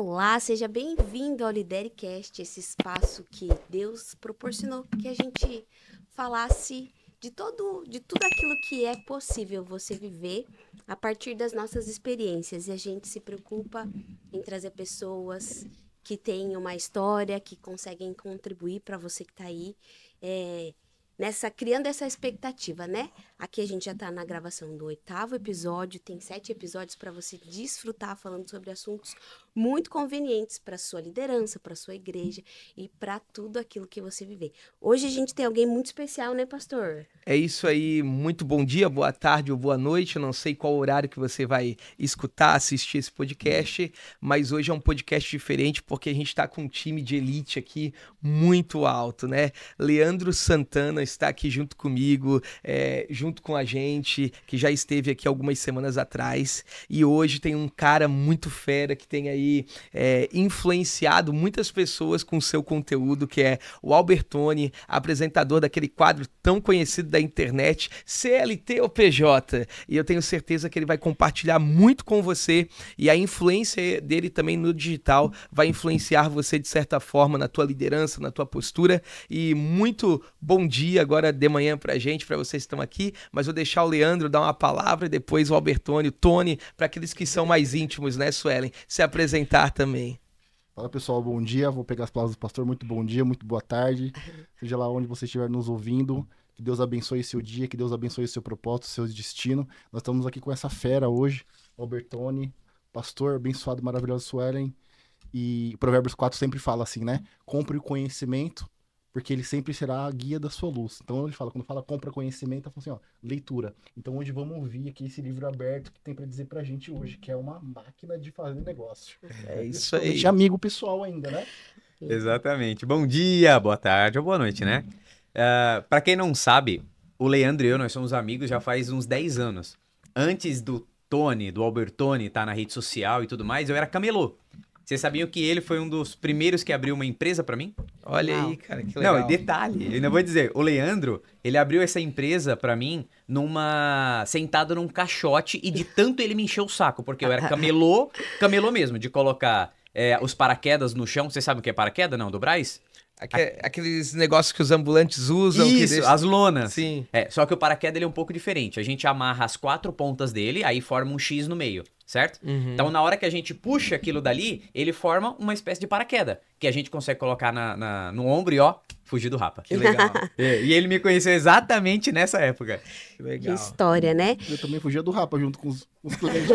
Olá, seja bem-vindo ao Lidercast, esse espaço que Deus proporcionou que a gente falasse de tudo aquilo que é possível você viver a partir das nossas experiências. E a gente se preocupa em trazer pessoas que têm uma história, que conseguem contribuir para você que está aí, criando essa expectativa, né? Aqui a gente já está na gravação do 8º episódio, tem 7 episódios para você desfrutar falando sobre assuntos muito convenientes para sua liderança, para sua igreja e para tudo aquilo que você viver. Hoje a gente tem alguém muito especial, né, pastor? É isso aí, muito bom dia, boa tarde ou boa noite, eu não sei qual horário que você vai escutar, assistir esse podcast, mas hoje é um podcast diferente porque a gente está com um time de elite aqui muito alto, né? Leandro Santana está aqui junto comigo, junto com a gente, que já esteve aqui algumas semanas atrás, e hoje tem um cara muito fera que tem aí influenciado muitas pessoas com o seu conteúdo, que é o Albertoni, apresentador daquele quadro tão conhecido da internet, CLT ou PJ, e eu tenho certeza que ele vai compartilhar muito com você, e a influência dele também no digital vai influenciar você de certa forma na tua liderança, na tua postura. E muito bom dia agora de manhã pra gente, pra vocês que estão aqui, mas vou deixar o Leandro dar uma palavra e depois o Albertoni, o Tony, para aqueles que são mais íntimos, né, Suelen, se apresentar também. Fala pessoal, bom dia, vou pegar as palavras do pastor, muito bom dia, muito boa tarde, seja lá onde você estiver nos ouvindo, que Deus abençoe seu dia, que Deus abençoe o seu propósito, seu destino. Nós estamos aqui com essa fera hoje, Albertoni, pastor, abençoado, maravilhoso Suelen, e Provérbios 4 sempre fala assim, né, compre o conhecimento, porque ele sempre será a guia da sua luz. Então ele fala, quando fala compra conhecimento, ele fala assim, ó, leitura. Então hoje vamos ouvir aqui esse livro aberto que tem para dizer pra gente hoje, que é uma máquina de fazer negócio. É isso aí. Amigo pessoal ainda, né? Exatamente. Bom dia, boa tarde ou boa noite, né? Pra quem não sabe, o Leandro e eu, nós somos amigos já faz uns 10 anos. Antes do Tony, do Albertoni, estar na rede social e tudo mais, eu era camelô. Vocês sabiam que ele foi um dos primeiros que abriu uma empresa pra mim? Olha aí, cara, que legal. Não, e detalhe, eu ainda vou dizer, o Leandro, ele abriu essa empresa pra mim sentado num caixote, e de tanto ele me encheu o saco, porque eu era camelô mesmo, de colocar os paraquedas no chão. Vocês sabem o que é paraquedas, não, do Brás? Aqueles negócios que os ambulantes usam. Isso, as lonas. Sim. Só que o paraquedas ele é um pouco diferente. A gente amarra as 4 pontas dele, aí forma um X no meio, certo? Uhum. Então, na hora que a gente puxa aquilo dali, ele forma uma espécie de paraquedas, que a gente consegue colocar no ombro e, ó, fugir do rapa. Que legal. E ele me conheceu exatamente nessa época. Que legal. Que história, né? Eu também fugia do rapa junto com os clientes.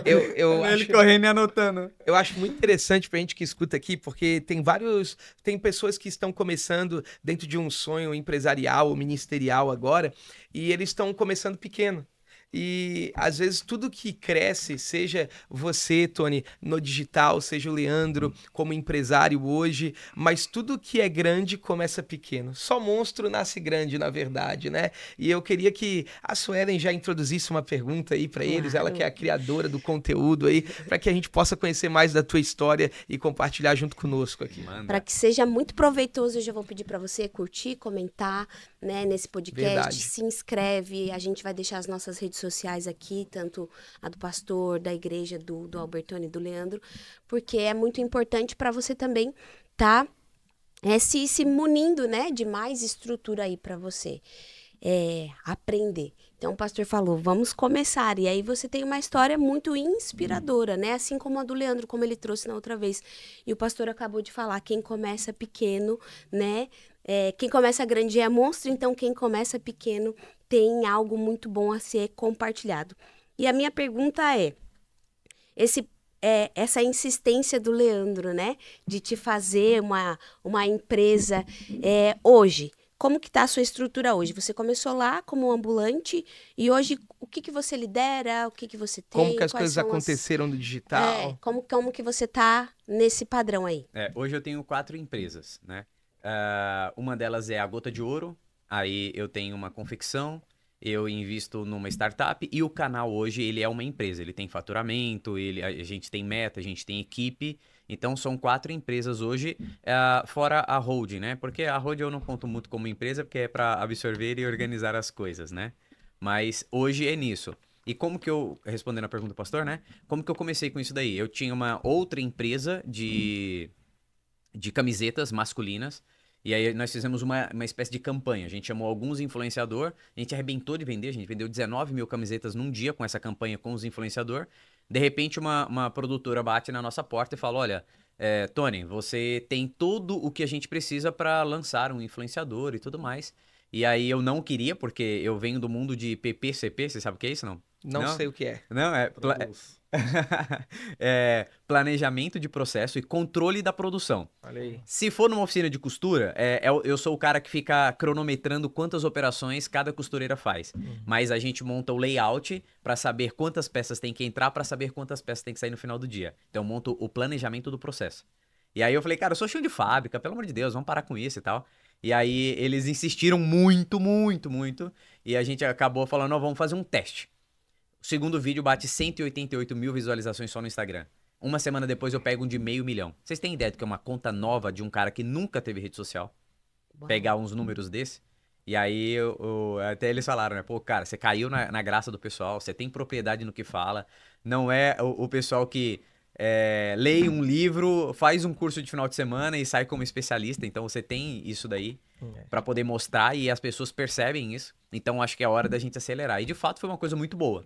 Ele correndo e anotando. Eu acho muito interessante pra gente que escuta aqui, porque tem pessoas que estão começando dentro de um sonho empresarial ou ministerial agora, e eles estão começando pequeno. E às vezes tudo que cresce, seja você, Tony, no digital, seja o Leandro como empresário hoje, mas tudo que é grande começa pequeno. Só monstro nasce grande, na verdade, né? E eu queria que a Suelen já introduzisse uma pergunta aí para eles, ela que é a criadora do conteúdo aí, para que a gente possa conhecer mais da tua história e compartilhar junto conosco aqui. Para que seja muito proveitoso, eu já vou pedir para você curtir, comentar, né, nesse podcast. Verdade. Se inscreve, a gente vai deixar as nossas redes sociais aqui, tanto a do pastor, da igreja, do Albertoni e do Leandro, porque é muito importante para você também tá se munindo, né, de mais estrutura aí para você aprender. Então o pastor falou, vamos começar, e aí você tem uma história muito inspiradora, né, assim como a do Leandro, como ele trouxe na outra vez, e o pastor acabou de falar, quem começa pequeno, né, quem começa grande é monstro, então quem começa pequeno tem algo muito bom a ser compartilhado. E a minha pergunta é, essa insistência do Leandro, né, de te fazer uma empresa hoje, como que tá a sua estrutura hoje? Você começou lá como ambulante e hoje o que você lidera, o que você tem? Como que as coisas aconteceram no digital? Como que você tá nesse padrão aí? Hoje eu tenho 4 empresas, né? Uma delas é a Gota de Ouro, aí eu tenho uma confecção, eu invisto numa startup, e o canal hoje ele é uma empresa, ele tem faturamento, a gente tem meta, a gente tem equipe, então são 4 empresas hoje, fora a holding, né? Porque a holding eu não conto muito como empresa, porque é para absorver e organizar as coisas, né? Mas hoje é nisso. E como que eu, respondendo a pergunta do pastor, né? Como que eu comecei com isso daí? Eu tinha uma outra empresa de camisetas masculinas. E aí nós fizemos uma espécie de campanha. A gente chamou alguns influenciadores, a gente arrebentou de vender, a gente vendeu 19 mil camisetas num dia com essa campanha com os influenciadores. De repente, uma produtora bate na nossa porta e fala: olha, Tony, você tem tudo o que a gente precisa para lançar um influenciador e tudo mais. E aí eu não queria, porque eu venho do mundo de PPCP, você sabe o que é isso, não? Não sei o que é. Não, planejamento de processo e controle da produção. Olha aí. Se for numa oficina de costura, eu sou o cara que fica cronometrando quantas operações cada costureira faz. Mas a gente monta o layout para saber quantas peças tem que entrar, para saber quantas peças tem que sair no final do dia. Então eu monto o planejamento do processo. E aí eu falei, cara, eu sou chão de fábrica, pelo amor de Deus, vamos parar com isso e tal. E aí eles insistiram muito, muito, muito. E a gente acabou falando, vamos fazer um teste. O segundo vídeo bate 188 mil visualizações só no Instagram. Uma semana depois eu pego um de 500 mil. Vocês têm ideia do que é uma conta nova de um cara que nunca teve rede social? Pegar uns números desse? E aí até eles falaram, né? Pô, cara, você caiu na graça do pessoal, você tem propriedade no que fala. Não é o pessoal que lê um livro, faz um curso de final de semana e sai como especialista. Então você tem isso daí pra poder mostrar e as pessoas percebem isso. Então acho que é hora da gente acelerar. E de fato foi uma coisa muito boa.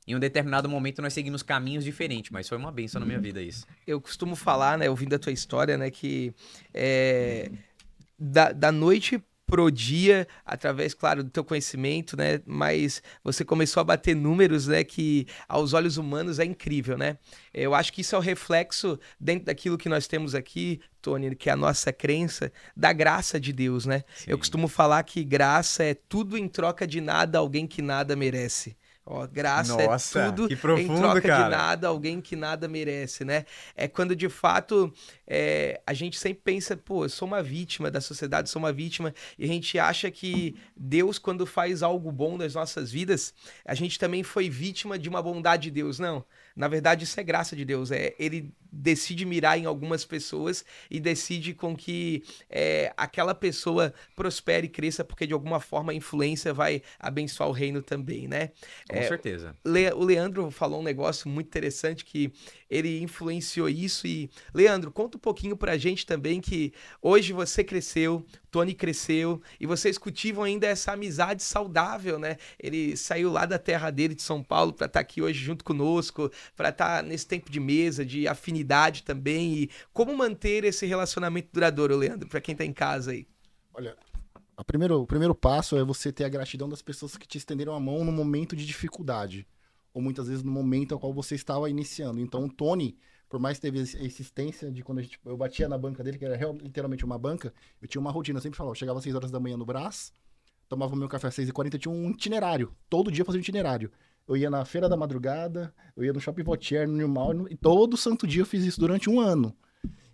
Em um determinado momento nós seguimos caminhos diferentes, mas foi uma bênção na minha vida isso. Eu costumo falar, né, ouvindo a tua história, né, que da noite pro dia, através, claro, do teu conhecimento, né, mas você começou a bater números, né, que aos olhos humanos é incrível, né? Eu acho que isso é o reflexo dentro daquilo que nós temos aqui, Tony, que é a nossa crença, da graça de Deus, né? Sim. Eu costumo falar que graça é tudo em troca de nada, alguém que nada merece. Ó, graça Nossa, é tudo que profundo, em troca cara. de nada, alguém que nada merece, né? É quando de fato a gente sempre pensa, pô, eu sou uma vítima da sociedade, sou uma vítima, e a gente acha que Deus, quando faz algo bom nas nossas vidas, a gente também foi vítima de uma bondade de Deus. Não, na verdade isso é graça de Deus, ele decide mirar em algumas pessoas e decide com que aquela pessoa prospere e cresça, porque de alguma forma a influência vai abençoar o reino também, né? Com certeza. O Leandro falou um negócio muito interessante que ele influenciou isso. E, Leandro, conta um pouquinho pra gente também que hoje você cresceu, Tony cresceu e vocês cultivam ainda essa amizade saudável, né? Ele saiu lá da terra dele, de São Paulo, pra estar aqui hoje junto conosco, pra estar nesse tempo de mesa, de afinidade também. E como manter esse relacionamento duradouro, Leandro, pra quem tá em casa aí? Olha, o primeiro passo é você ter a gratidão das pessoas que te estenderam a mão no momento de dificuldade. Ou muitas vezes no momento ao qual você estava iniciando. Então, o Tony, por mais que teve a existência de quando eu batia na banca dele, que era literalmente uma banca, eu tinha uma rotina. Eu sempre falava, eu chegava às 6 horas da manhã no Brás, tomava meu café às 6h40, eu tinha um itinerário. Todo dia eu fazia um itinerário. Eu ia na Feira da Madrugada, eu ia no Shopping Vautier, no Newmall, e todo santo dia eu fiz isso durante um ano.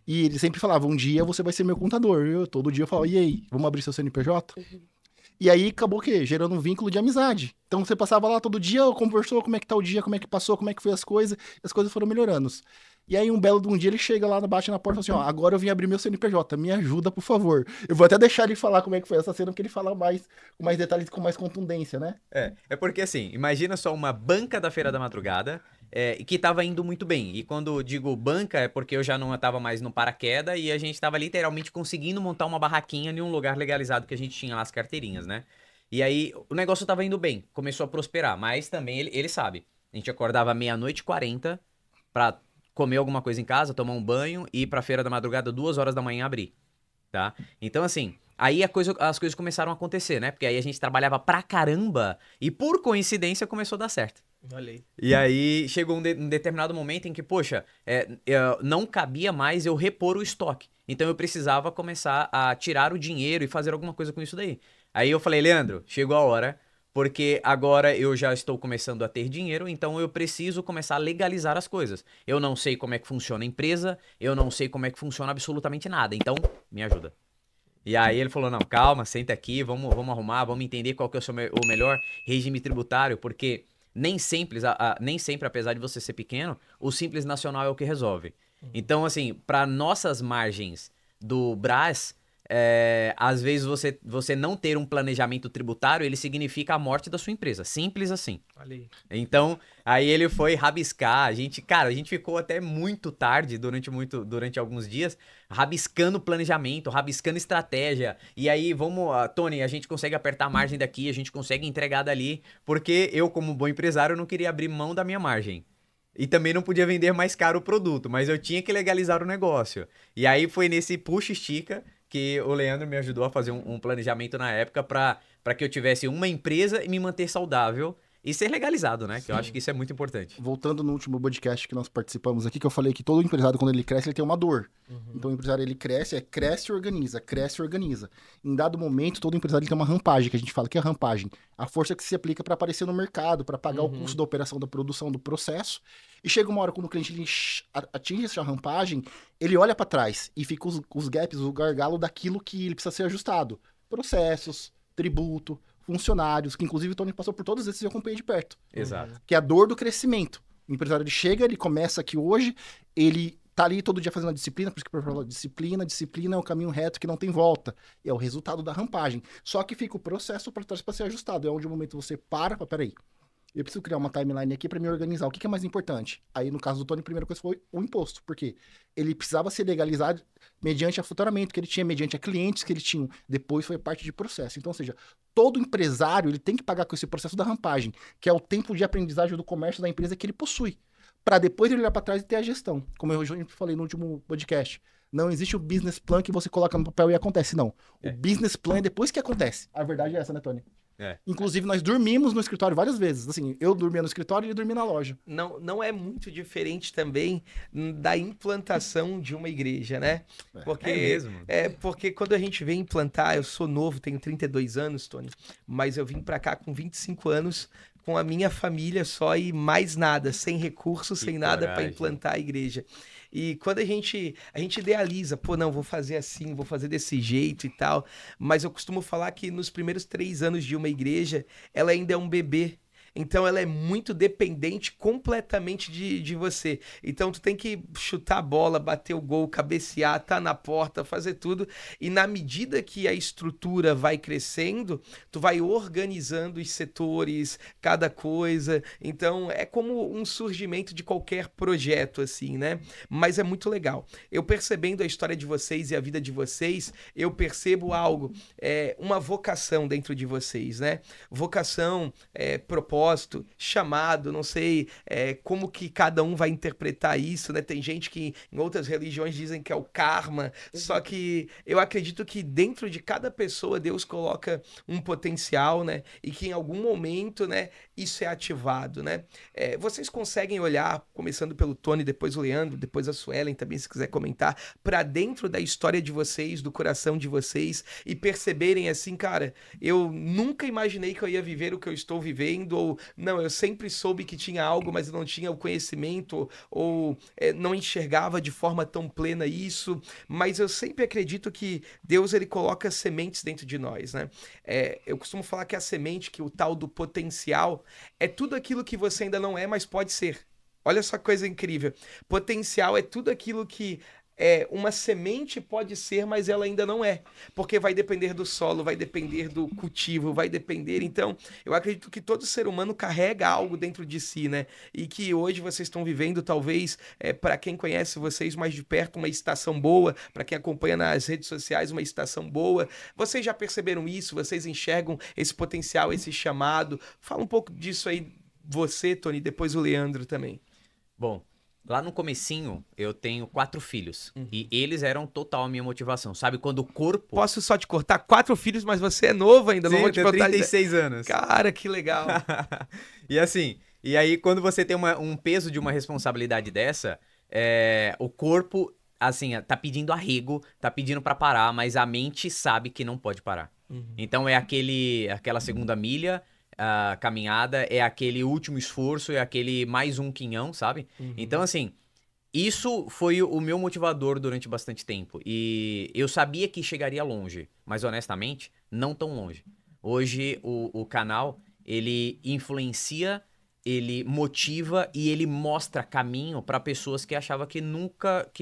E ele sempre falava, um dia você vai ser meu contador. Todo dia eu falava, e aí, vamos abrir seu CNPJ? E aí acabou o quê? Gerando um vínculo de amizade. Então você passava lá todo dia, conversou como é que tá o dia, como é que passou, como é que foi as coisas foram melhorando. E aí um belo de um dia ele chega lá, bate na porta e fala assim, ó, agora eu vim abrir meu CNPJ, me ajuda, por favor. Eu vou até deixar ele falar como é que foi essa cena, porque ele fala com mais detalhes, com mais contundência, né? É porque assim, imagina só uma banca da Feira da Madrugada, que tava indo muito bem. E quando digo banca, é porque eu já não tava mais no paraquedas e a gente tava literalmente conseguindo montar uma barraquinha em um lugar legalizado que a gente tinha lá as carteirinhas, né? E aí o negócio tava indo bem, começou a prosperar, mas também ele sabe. A gente acordava 00:40 pra comer alguma coisa em casa, tomar um banho e ir pra Feira da Madrugada 2 horas da manhã abrir, tá? Então assim, aí as coisas começaram a acontecer, né? Porque aí a gente trabalhava pra caramba e por coincidência começou a dar certo. Olha aí. E aí chegou um determinado momento em que, poxa, não cabia mais eu repor o estoque. Então eu precisava começar a tirar o dinheiro e fazer alguma coisa com isso daí. Aí eu falei, Leandro, chegou a hora, porque agora eu já estou começando a ter dinheiro, então eu preciso começar a legalizar as coisas. Eu não sei como é que funciona a empresa, eu não sei como é que funciona absolutamente nada, então me ajuda. E aí ele falou, não, calma, senta aqui, vamos arrumar, vamos entender qual que é o melhor regime tributário, porque nem sempre, apesar de você ser pequeno, o Simples Nacional é o que resolve. Então, assim, para nossas margens do Brás, às vezes você não ter um planejamento tributário, ele significa a morte da sua empresa. Simples assim. Falei. Então, aí ele foi rabiscar. A gente ficou até muito tarde, durante alguns dias, rabiscando planejamento, rabiscando estratégia. E aí, Tony, a gente consegue apertar a margem daqui, a gente consegue entregar dali, porque eu, como bom empresário, não queria abrir mão da minha margem. E também não podia vender mais caro o produto, mas eu tinha que legalizar o negócio. E aí foi nesse puxa-estica que o Leandro me ajudou a fazer um planejamento na época para que eu tivesse uma empresa e me manter saudável e ser legalizado, né? Que eu acho que isso é muito importante. Voltando no último podcast que nós participamos aqui, que eu falei que todo empresário, quando ele cresce, ele tem uma dor. Então o empresário, ele cresce e organiza, cresce e organiza. Em dado momento, todo empresário ele tem uma rampagem, que a gente fala que é a rampagem. A força que se aplica para aparecer no mercado, para pagar o custo da operação, da produção, do processo. E chega uma hora, quando o cliente ele atinge essa rampagem, ele olha para trás e fica os gaps, o gargalo daquilo que ele precisa ser ajustado. Processos, tributo, funcionários, que inclusive o Tony passou por todos esses e eu acompanhei de perto. Exato. Que é a dor do crescimento. O empresário, ele chega, ele começa aqui hoje, ele tá ali todo dia fazendo a disciplina, por isso que eu falo, disciplina é o caminho reto que não tem volta. É o resultado da rampagem. Só que fica o processo para trás para ser ajustado. É onde o momento você peraí, eu preciso criar uma timeline aqui para me organizar. O que é mais importante? Aí, no caso do Tony, a primeira coisa foi o imposto. Por quê? Ele precisava ser legalizado mediante a faturamento que ele tinha, mediante a clientes que ele tinha. Depois foi parte de processo. Então, ou seja, todo empresário ele tem que pagar com esse processo da rampagem, que é o tempo de aprendizagem do comércio da empresa que ele possui. Para depois ele olhar para trás e ter a gestão. Como eu já falei no último podcast. Não existe o business plan que você coloca no papel e acontece, não. O business plan é depois que acontece. A verdade é essa, né, Tony? Inclusive, nós dormimos no escritório várias vezes. Assim, eu dormia no escritório e ele dormia na loja. Não é muito diferente também da implantação de uma igreja, né? Porque, mesmo? Porque quando a gente vem implantar, eu sou novo, tenho 32 anos, Tony, mas eu vim pra cá com 25 anos, com a minha família só e mais nada, sem recursos, sem nada para implantar a igreja. E quando a gente idealiza, pô, não, vou fazer assim, vou fazer desse jeito e tal, mas eu costumo falar que nos primeiros 3 anos de uma igreja, ela ainda é um bebê. Então ela é muito dependente completamente de você. Então tu tem que chutar a bola, bater o gol, cabecear, tá na porta, fazer tudo. E na medida que a estrutura vai crescendo, tu vai organizando os setores, cada coisa. Então é como um surgimento de qualquer projeto, assim, né? Mas é muito legal. Eu percebendo a história de vocês e a vida de vocês, eu percebo algo, uma vocação dentro de vocês, né? Vocação, propósito, chamado, não sei como que cada um vai interpretar isso, né? Tem gente que em outras religiões dizem que é o karma, só que eu acredito que dentro de cada pessoa Deus coloca um potencial, né? E que em algum momento, né, isso é ativado, né? Vocês conseguem olhar, começando pelo Tony, depois o Leandro, depois a Suelen também, se quiser comentar, para dentro da história de vocês, do coração de vocês e perceberem assim, cara, eu nunca imaginei que eu ia viver o que eu estou vivendo, ou não, eu sempre soube que tinha algo, mas eu não tinha o conhecimento, ou não enxergava de forma tão plena isso, mas eu sempre acredito que Deus, ele coloca sementes dentro de nós, né? Eu costumo falar que a semente, que o tal do potencial, é tudo aquilo que você ainda não é, mas pode ser. Olha só que coisa incrível. Potencial é tudo aquilo que uma semente pode ser, mas ela ainda não é. Porque vai depender do solo, vai depender do cultivo, vai depender. Então, eu acredito que todo ser humano carrega algo dentro de si, né? E que hoje vocês estão vivendo, talvez, para quem conhece vocês mais de perto, uma estação boa, para quem acompanha nas redes sociais, uma estação boa. Vocês já perceberam isso? Vocês enxergam esse potencial, esse chamado? Fala um pouco disso aí, você, Tony, depois o Leandro também. Bom, lá no comecinho, eu tenho 4 filhos. E eles eram total a minha motivação. Sabe, quando o corpo... Posso só te cortar? 4 filhos, mas você é novo ainda. Sim, não vou te eu tenho botar... 36 anos. Cara, que legal. E assim, e aí quando você tem um peso de uma responsabilidade dessa, o corpo, assim, tá pedindo arrego, tá pedindo pra parar, mas a mente sabe que não pode parar. Então é aquela segunda milha... A caminhada, é aquele último esforço, é aquele mais um quinhão, sabe? Então, assim, isso foi o meu motivador durante bastante tempo. E eu sabia que chegaria longe, mas honestamente, não tão longe. Hoje, o canal, ele influencia, ele motiva e ele mostra caminho para pessoas que achavam que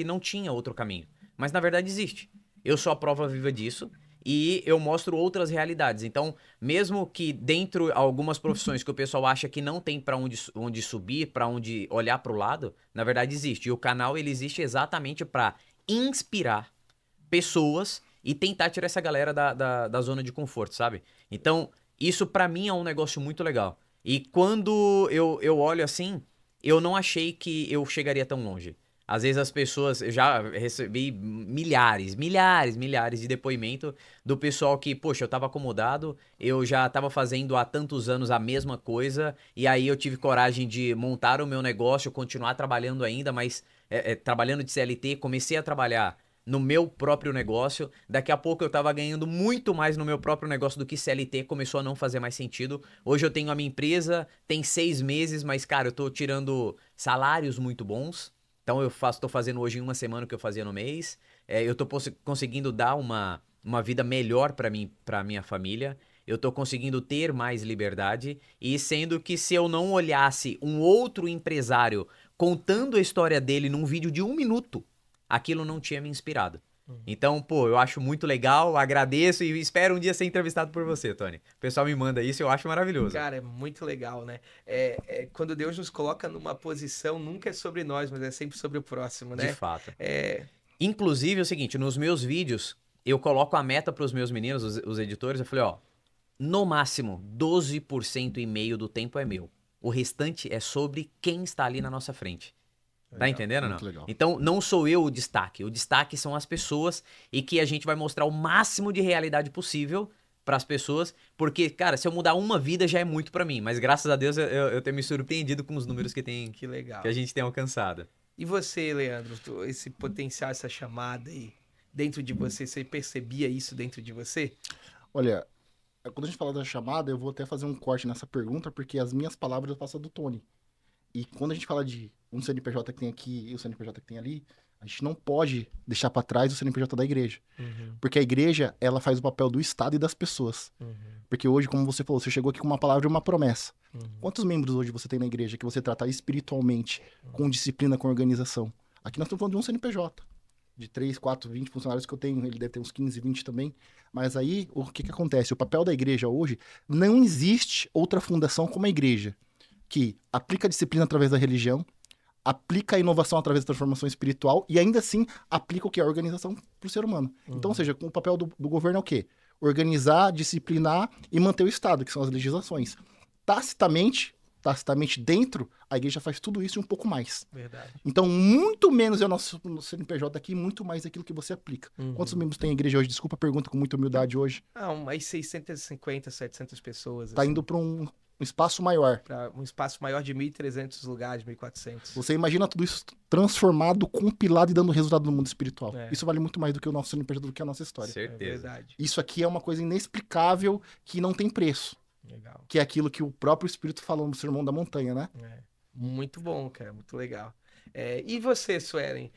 não tinha outro caminho. Mas, na verdade, existe. eu sou a prova viva disso. E eu mostro outras realidades. Então, mesmo que dentro algumas profissões que o pessoal acha que não tem para onde subir, para onde olhar para o lado, na verdade existe. E o canal ele existe exatamente para inspirar pessoas e tentar tirar essa galera da zona de conforto, sabe? Então, isso para mim é um negócio muito legal. E quando eu olho assim, eu não achei que eu chegaria tão longe. Às vezes as pessoas, eu já recebi milhares de depoimento do pessoal que, poxa, eu tava acomodado, eu já tava fazendo há tantos anos a mesma coisa, e aí eu tive coragem de montar o meu negócio, continuar trabalhando ainda, mas trabalhando de CLT, comecei a trabalhar no meu próprio negócio, daqui a pouco eu tava ganhando muito mais no meu próprio negócio do que CLT, começou a não fazer mais sentido. Hoje eu tenho a minha empresa, tem 6 meses, mas cara, eu tô tirando salários muito bons. Então eu tô fazendo hoje em uma semana o que eu fazia no mês. Eu tô conseguindo dar uma vida melhor para mim, para minha família. Eu tô conseguindo ter mais liberdade. E sendo que se eu não olhasse um outro empresário contando a história dele num vídeo de 1 minuto, aquilo não tinha me inspirado. Então, pô, eu acho muito legal, agradeço e espero um dia ser entrevistado por você, Tony. O pessoal me manda isso e eu acho maravilhoso. Cara, é muito legal, né? Quando Deus nos coloca numa posição, nunca é sobre nós, mas é sempre sobre o próximo, né? De fato. Inclusive, é o seguinte, nos meus vídeos, eu coloco a meta para os meus meninos, os editores, eu falei, ó, no máximo 12,5% do tempo é meu. O restante é sobre quem está ali na nossa frente. Tá entendendo ou não? Legal. Então, não sou eu o destaque são as pessoas e que a gente vai mostrar o máximo de realidade possível para as pessoas, porque, cara, se eu mudar uma vida já é muito para mim, mas graças a Deus eu tenho me surpreendido com os números que legal. Que a gente tem alcançado. E você, Leandro, esse potencial, essa chamada aí dentro de você percebia isso dentro de você? Olha, quando a gente fala da chamada, eu vou até fazer um corte nessa pergunta, porque as minhas palavras eu passo do Tony. E quando a gente fala de um CNPJ que tem aqui e o CNPJ que tem ali, a gente não pode deixar para trás o CNPJ da igreja. Porque a igreja, ela faz o papel do Estado e das pessoas. Porque hoje, como você falou, você chegou aqui com uma palavra e uma promessa. Quantos membros hoje você tem na igreja que você trata espiritualmente, com disciplina, com organização? Aqui nós estamos falando de um CNPJ. De 3, 4, 20 funcionários que eu tenho, ele deve ter uns 15, 20 também. Mas aí, o que acontece? O papel da igreja hoje, não existe outra fundação como a igreja, que aplica a disciplina através da religião, aplica a inovação através da transformação espiritual e ainda assim aplica o que? A organização para o ser humano. Então, ou seja, o papel do governo é o quê? Organizar, disciplinar e manter o Estado, que são as legislações. Tacitamente dentro, a igreja faz tudo isso e um pouco mais. Verdade. Então, muito menos é o nosso CNPJ aqui, muito mais aquilo que você aplica. Quantos membros tem a igreja hoje? Desculpa a pergunta, com muita humildade hoje. Umas 650, 700 pessoas. Tá indo para um espaço maior. Para um espaço maior de 1.300 lugares, 1.400. Você imagina tudo isso transformado, compilado e dando resultado no mundo espiritual. Isso vale muito mais do que o nosso CNPJ, do que a nossa história. Certeza. É verdade. Isso aqui é uma coisa inexplicável que não tem preço. Legal. Que é aquilo que o próprio Espírito falou no Sermão da Montanha, né? Muito bom, cara. Muito legal. E você, Suelen?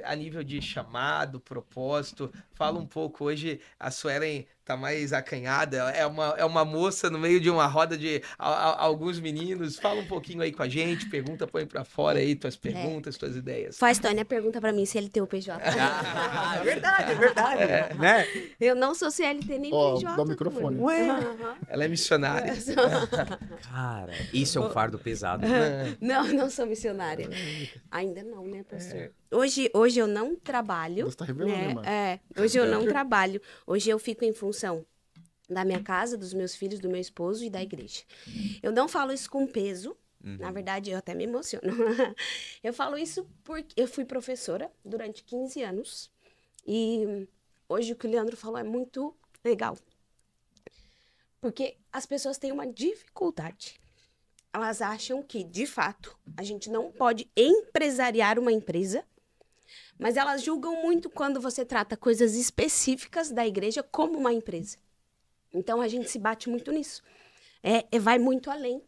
A nível de chamado, propósito, fala um pouco. Hoje a Suelen tá mais acanhada, é uma moça no meio de uma roda de alguns meninos. Fala um pouquinho aí com a gente, pergunta, põe pra fora aí tuas perguntas, tuas ideias. Faz, Tony, a pergunta pra mim se ele tem o PJ. É verdade. Né? Eu não sou CLT nem PJ. Dá o microfone. Ela é missionária. Cara, isso é um fardo pesado. Não sou missionária. Ainda não, né, pastor? Hoje eu não trabalho. Você tá revelando, né? mano. Hoje eu não trabalho. Hoje eu fico em função da minha casa, dos meus filhos, do meu esposo e da igreja. Eu não falo isso com peso. Na verdade, eu até me emociono. Eu falo isso porque eu fui professora durante 15 anos. E hoje o que o Leandro falou é muito legal. Porque as pessoas têm uma dificuldade. Elas acham que, de fato, a gente não pode empresariar uma empresa, mas elas julgam muito quando você trata coisas específicas da igreja como uma empresa. Então, a gente se bate muito nisso. Vai muito além.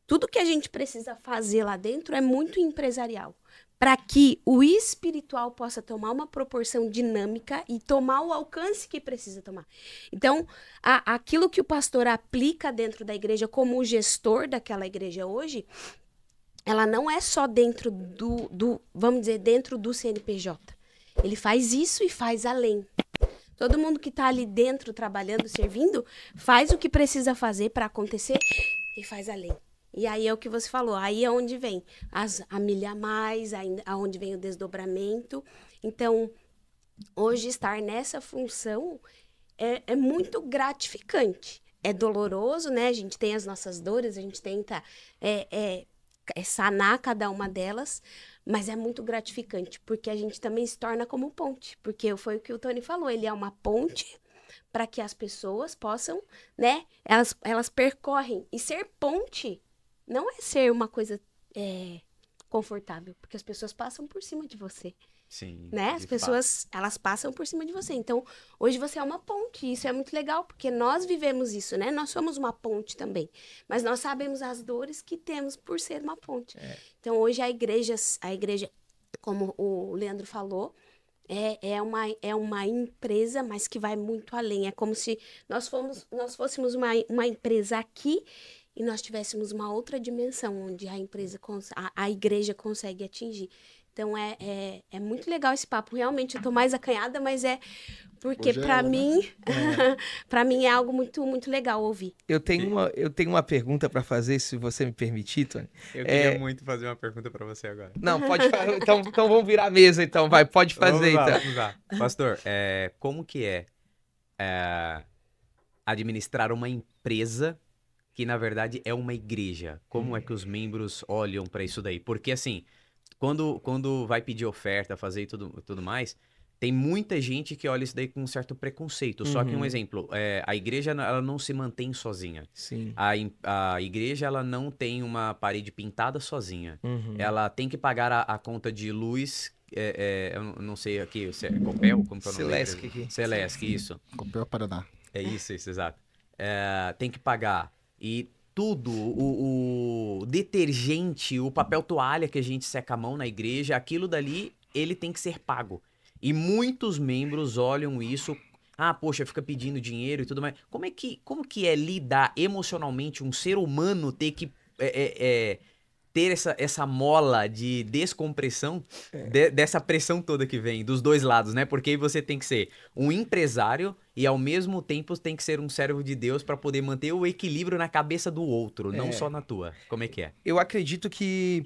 Tudo que a gente precisa fazer lá dentro é muito empresarial, para que o espiritual possa tomar uma proporção dinâmica e tomar o alcance que precisa tomar. Então, aquilo que o pastor aplica dentro da igreja como o gestor daquela igreja hoje, ela não é só dentro vamos dizer, dentro do CNPJ. Ele faz isso e faz além. Todo mundo que tá ali dentro, trabalhando, servindo, faz o que precisa fazer para acontecer e faz além. E aí é o que você falou, aí é onde vem a milha a mais, aonde vem o desdobramento. Então, hoje estar nessa função é muito gratificante. É doloroso, né? A gente tem as nossas dores, a gente tenta sanar cada uma delas, mas é muito gratificante, porque a gente também se torna como ponte. Porque foi o que o Tony falou, ele é uma ponte para que as pessoas possam, né? Elas percorrem. E ser ponte não é ser uma coisa confortável, porque as pessoas passam por cima de você. Sim, Né? As pessoas, elas passam por cima de você. Então, hoje você é uma ponte. E isso é muito legal, porque nós vivemos isso, né? Nós somos uma ponte também. Mas nós sabemos as dores que temos por ser uma ponte. Então, hoje a igreja, como o Leandro falou, é uma empresa, mas que vai muito além. É como se nós fôssemos uma empresa aqui e nós tivéssemos uma outra dimensão onde a igreja consegue atingir. Então, é muito legal esse papo. Realmente, eu tô mais acanhada, mas porque para mim, para mim é algo muito, muito legal ouvir. Eu tenho uma pergunta para fazer, se você me permitir, Tony. Eu queria muito fazer uma pergunta para você agora. Não, pode fazer. Então vamos virar a mesa, então. Vai, pode fazer, Vamos lá. Pastor, como que administrar uma empresa que, na verdade, é uma igreja? Como é que os membros olham para isso daí? Porque, assim, quando vai pedir oferta, fazer e tudo mais, tem muita gente que olha isso daí com um certo preconceito. Só que um exemplo, a igreja ela não se mantém sozinha. Sim. A igreja ela não tem uma parede pintada sozinha. Ela tem que pagar a conta de luz. Eu não sei aqui, Copel? Como que é o nome? Celesc aqui. Celesc, isso. Copel Paraná. É isso, exato. Tem que pagar. E tudo, o detergente, o papel toalha que a gente seca a mão na igreja, aquilo dali, ele tem que ser pago. E muitos membros olham isso, poxa, fica pedindo dinheiro e tudo mais. Como que é lidar emocionalmente um ser humano ter que ter essa mola de descompressão dessa pressão toda que vem dos dois lados, né? Porque aí você tem que ser um empresário e ao mesmo tempo tem que ser um servo de Deus para poder manter o equilíbrio na cabeça do outro, não só na tua. Como é que é? Eu acredito que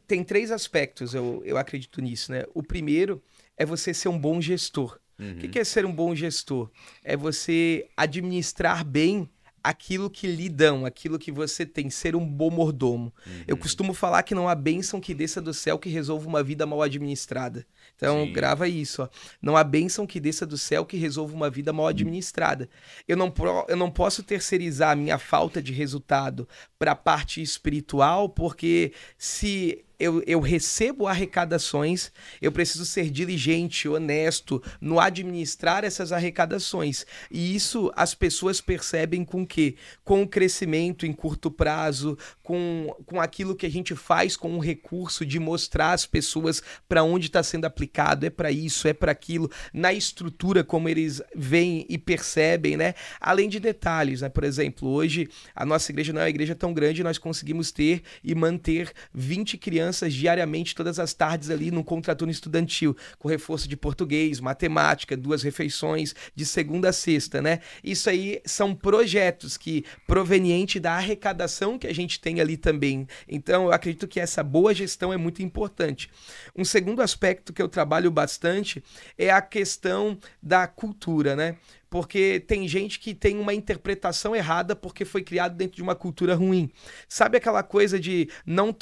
tem 3 aspectos, eu acredito nisso, né? O primeiro é você ser um bom gestor. O que é ser um bom gestor? É você administrar bem aquilo que lhe dão, aquilo que você tem, ser um bom mordomo. Eu costumo falar que não há bênção que desça do céu que resolva uma vida mal administrada. Então, grava isso, ó. Não há bênção que desça do céu que resolva uma vida mal administrada. Eu não posso terceirizar a minha falta de resultado para a parte espiritual, porque se eu recebo arrecadações, eu preciso ser diligente, honesto no administrar essas arrecadações. E isso as pessoas percebem com o quê? Com o crescimento em curto prazo, com aquilo que a gente faz com o recurso de mostrar às pessoas para onde está sendo aplicado, é para isso, é para aquilo, na estrutura como eles veem e percebem, né? Além de detalhes, né? Por exemplo, hoje a nossa igreja não é uma igreja tão grande, nós conseguimos ter e manter 20 crianças diariamente, todas as tardes ali no contraturno estudantil, com reforço de português, matemática, 2 refeições de segunda a sexta, né? Isso aí são projetos que, proveniente da arrecadação que a gente tem ali também. Então, eu acredito que essa boa gestão é muito importante. Um segundo aspecto que eu trabalho bastante é a questão da cultura, né? Porque tem gente que tem uma interpretação errada porque foi criado dentro de uma cultura ruim. Sabe aquela coisa de não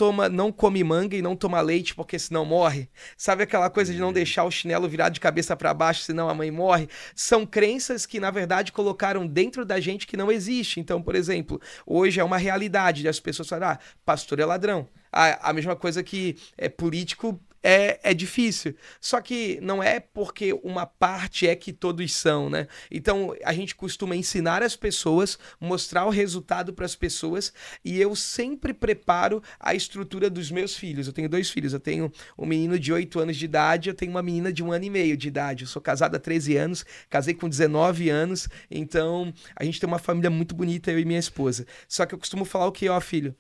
come manga e não toma leite porque senão morre? Sabe aquela coisa de não deixar o chinelo virado de cabeça para baixo senão a mãe morre? São crenças que, na verdade, colocaram dentro da gente que não existe. Então, por exemplo, hoje é uma realidade de as pessoas falarem, pastor é ladrão. A mesma coisa que político é difícil. Só que não é porque uma parte é que todos são, né? Então, a gente costuma ensinar as pessoas, mostrar o resultado para as pessoas, e eu sempre preparo a estrutura dos meus filhos. Eu tenho 2 filhos. Eu tenho um menino de 8 anos de idade, eu tenho uma menina de 1 ano e meio de idade. Eu sou casado há 13 anos, casei com 19 anos, então a gente tem uma família muito bonita, eu e minha esposa. Só que eu costumo falar o quê? Ó, filho,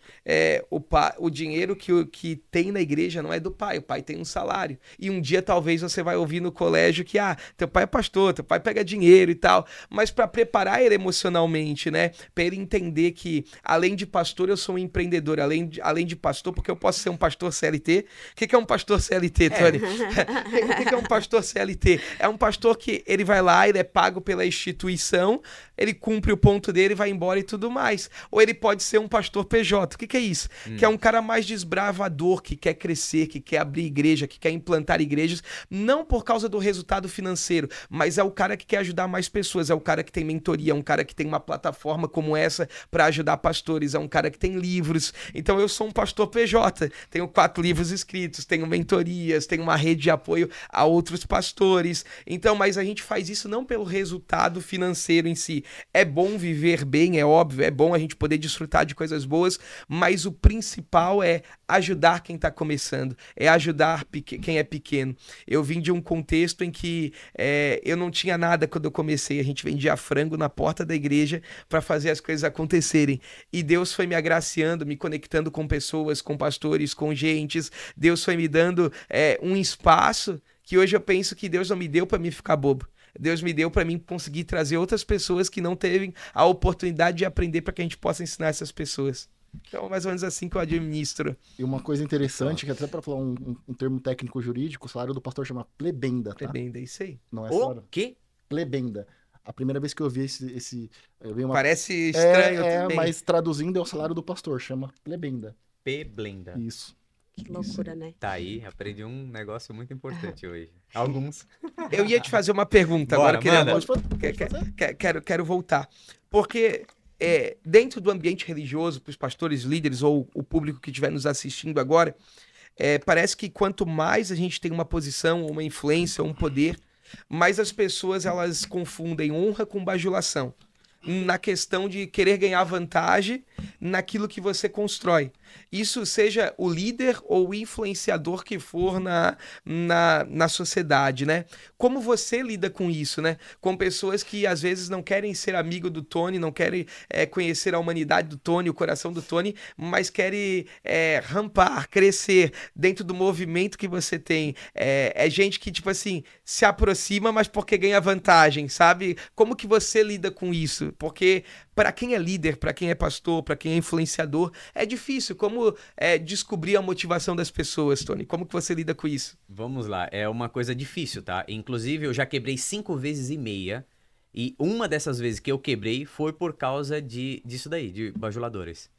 o dinheiro que tem na igreja não é do pai, o pai tem um salário. E um dia talvez você vai ouvir no colégio que, teu pai é pastor, teu pai pega dinheiro e tal. Mas para preparar ele emocionalmente, né? Para ele entender que, além de pastor, eu sou um empreendedor. Além de pastor, porque eu posso ser um pastor CLT. O que é um pastor CLT, Tony? O que é um pastor CLT? É um pastor que ele vai lá, ele é pago pela instituição, ele cumpre o ponto dele, vai embora e tudo mais. Ou ele pode ser um pastor PJ. O que é isso? Que é um cara mais desbravador, que quer crescer, que quer abrir igreja, que quer implantar igrejas, não por causa do resultado financeiro, mas é o cara que quer ajudar mais pessoas, é o cara que tem mentoria, é um cara que tem uma plataforma como essa para ajudar pastores, é um cara que tem livros. Então eu sou um pastor PJ, tenho 4 livros escritos, tenho mentorias, tenho uma rede de apoio a outros pastores. Então, mas a gente faz isso não pelo resultado financeiro em si. É bom viver bem, é óbvio, é bom a gente poder desfrutar de coisas boas, mas o principal é ajudar quem está começando, é ajudar quem é pequeno. Eu vim de um contexto em que eu não tinha nada quando eu comecei, a gente vendia frango na porta da igreja para fazer as coisas acontecerem. E Deus foi me agraciando, me conectando com pessoas, com pastores, com gentes. Deus foi me dando um espaço que hoje eu penso que Deus não me deu para mim ficar bobo. Deus me deu para mim conseguir trazer outras pessoas que não teve a oportunidade de aprender para que a gente possa ensinar essas pessoas. Então, mais ou menos assim que eu administro. E uma coisa interessante, que até para falar um termo técnico jurídico, o salário do pastor chama plebenda, tá? Plebenda, é isso aí. Não é salário. O quê? Plebenda. A primeira vez que eu vi eu vi Parece estranho também. mas traduzindo é o salário do pastor, chama plebenda. P-Blenda. Isso. Que loucura, né? Tá aí, aprendi um negócio muito importante hoje. Alguns. Eu ia te fazer uma pergunta, Bora, agora manda. quero voltar. Porque dentro do ambiente religioso, para os pastores, líderes ou o público que estiver nos assistindo agora, parece que quanto mais a gente tem uma posição, uma influência, um poder, mais as pessoas elas confundem honra com bajulação. Na questão de querer ganhar vantagem naquilo que você constrói. Isso seja o líder ou o influenciador que for na sociedade, né? Como você lida com isso, né? Com pessoas que às vezes não querem ser amigo do Tony, não querem conhecer a humanidade do Tony, o coração do Tony, mas querem rampar, crescer dentro do movimento que você tem. É gente que, tipo assim, se aproxima, mas porque ganha vantagem, sabe? Como que você lida com isso? Porque para quem é líder, para quem é pastor, para quem é influenciador, é difícil. Como descobrir a motivação das pessoas, Tony? Como que você lida com isso? Vamos lá, é uma coisa difícil, tá? Inclusive, eu já quebrei 5,5 vezes. E uma dessas vezes que eu quebrei foi por causa disso daí, de bajuladores.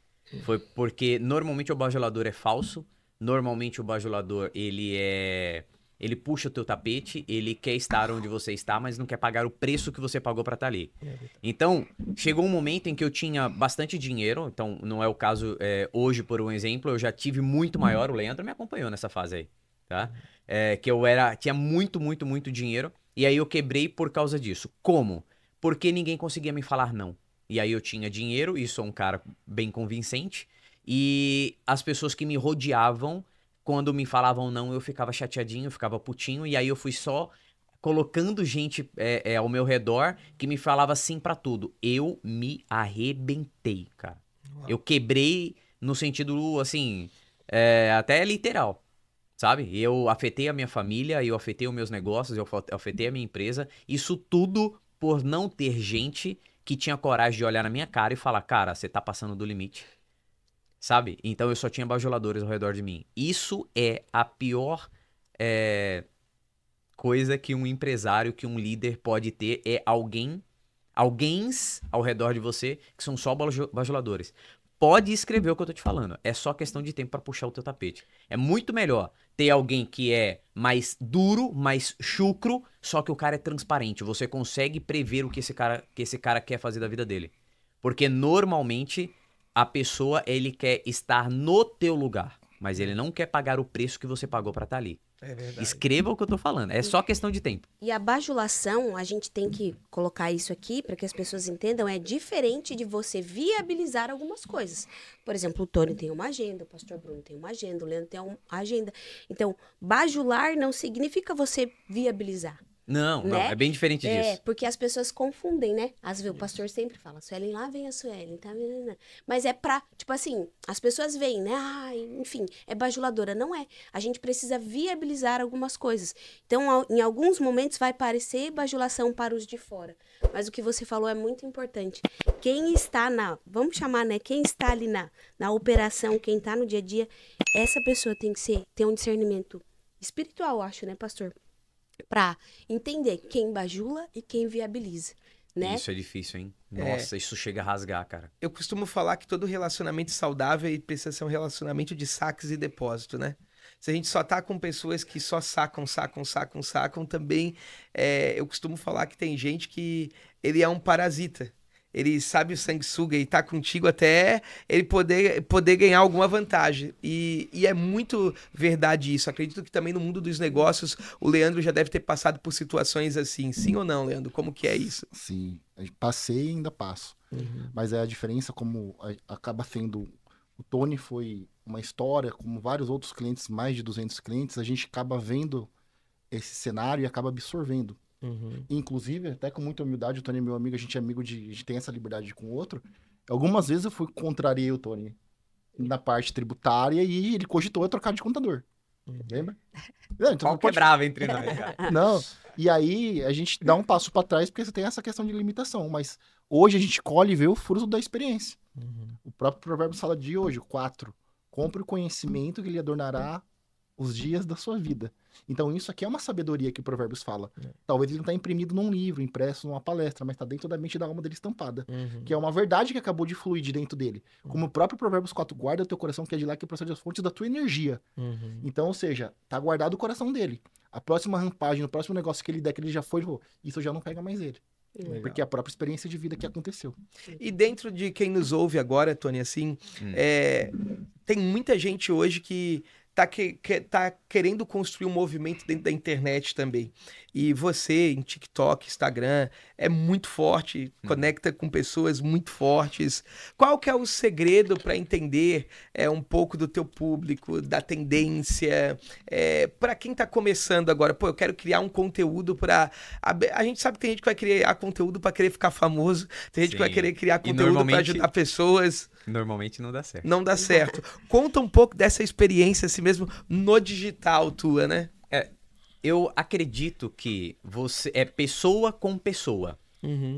Foi porque normalmente o bajulador é falso. Normalmente o bajulador, ele puxa o teu tapete, ele quer estar onde você está, mas não quer pagar o preço que você pagou para estar ali. Então, chegou um momento em que eu tinha bastante dinheiro, então não é o caso hoje, por um exemplo, eu já tive muito maior, o Leandro me acompanhou nessa fase aí, tá? Que eu tinha muito, muito, muito dinheiro, e aí eu quebrei por causa disso. Como? Porque ninguém conseguia me falar não. E aí eu tinha dinheiro, e sou um cara bem convincente, e as pessoas que me rodeavam, quando me falavam não, eu ficava chateadinho, eu ficava putinho, e aí eu fui só colocando gente ao meu redor que me falava sim pra tudo. Eu me arrebentei, cara. Uau. Eu quebrei no sentido, assim, até literal, sabe? Eu afetei a minha família, eu afetei os meus negócios, eu afetei a minha empresa. Isso tudo por não ter gente que tinha coragem de olhar na minha cara e falar, cara, você tá passando do limite. Sabe? Então eu só tinha bajuladores ao redor de mim. Isso é a pior coisa que um empresário, que um líder pode ter, é alguém ao redor de você que são só bajuladores. Pode escrever o que eu tô te falando. É só questão de tempo para puxar o teu tapete. É muito melhor ter alguém que é mais duro, mais chucro, só que o cara é transparente. Você consegue prever o que esse cara quer fazer da vida dele. Porque normalmente a pessoa, ele quer estar no teu lugar, mas ele não quer pagar o preço que você pagou pra estar ali. É verdade. Escreva o que eu tô falando, é só questão de tempo. E a bajulação, a gente tem que colocar isso aqui para que as pessoas entendam, é diferente de você viabilizar algumas coisas. Por exemplo, o Tony tem uma agenda, o pastor Bruno tem uma agenda, o Leandro tem uma agenda. Então, bajular não significa você viabilizar. Não, né? é bem diferente disso. Porque as pessoas confundem, né? Às vezes o pastor sempre fala, Suelen, lá vem a Suelen, tá? Mas é pra, tipo assim, as pessoas veem, né? Enfim, é bajuladora. Não é. A gente precisa viabilizar algumas coisas. Então, em alguns momentos vai parecer bajulação para os de fora. Mas o que você falou é muito importante. Quem está vamos chamar, né? Quem está ali na operação, quem está no dia a dia, essa pessoa tem que ter um discernimento espiritual, acho, né, pastor? Pra entender quem bajula e quem viabiliza, né? Isso é difícil, hein? Nossa, isso chega a rasgar, cara. Eu costumo falar que todo relacionamento saudável precisa ser um relacionamento de saques e depósito, né? Se a gente só tá com pessoas que só sacam, também eu costumo falar que tem gente que ele é um parasita. Ele sabe o sanguessuga e tá contigo até ele poder ganhar alguma vantagem. E é muito verdade isso. Acredito que também no mundo dos negócios o Leandro já deve ter passado por situações assim. Sim ou não, Leandro? Como que é isso? Sim, passei e ainda passo. Mas é a diferença como acaba sendo... O Tony foi uma história, como vários outros clientes, mais de 200 clientes, a gente acaba vendo esse cenário e acaba absorvendo. Inclusive, até com muita humildade, o Tony é meu amigo, a gente tem essa liberdade com o outro. Algumas vezes eu contrariei o Tony na parte tributária e ele cogitou eu trocar de contador. Lembra? Não, então Qual quebrava entre nós, cara? Não, e aí a gente dá um passo para trás porque você tem essa questão de limitação, mas hoje a gente colhe e vê o fruto da experiência. O próprio provérbio fala de hoje, o 4. Compre o conhecimento que lhe adornará os dias da sua vida. Então isso aqui é uma sabedoria que o Provérbios fala. Talvez ele não está imprimido num livro, impresso numa palestra, mas está dentro da mente da alma dele estampada. Que é uma verdade que acabou de fluir de dentro dele. Como o próprio Provérbios 4, guarda o teu coração, que é de lá que procede as fontes da tua energia. Então, ou seja, tá guardado o coração dele. A próxima rampagem, o próximo negócio que ele der, que ele já foi, isso já não pega mais ele. Legal. Porque é a própria experiência de vida que aconteceu. E dentro de quem nos ouve agora, Tony, assim, tem muita gente hoje que tá querendo construir um movimento dentro da internet também. E você, em TikTok, Instagram, é muito forte, conecta com pessoas muito fortes. Qual que é o segredo para entender um pouco do teu público, da tendência? Para quem tá começando agora, eu quero criar um conteúdo para... A gente sabe que tem gente que vai criar conteúdo para querer ficar famoso, tem gente que vai querer criar conteúdo para ajudar pessoas. Normalmente não dá certo. Não dá certo. Conta um pouco dessa experiência assim mesmo no digital tua, né? Eu acredito que você é pessoa com pessoa,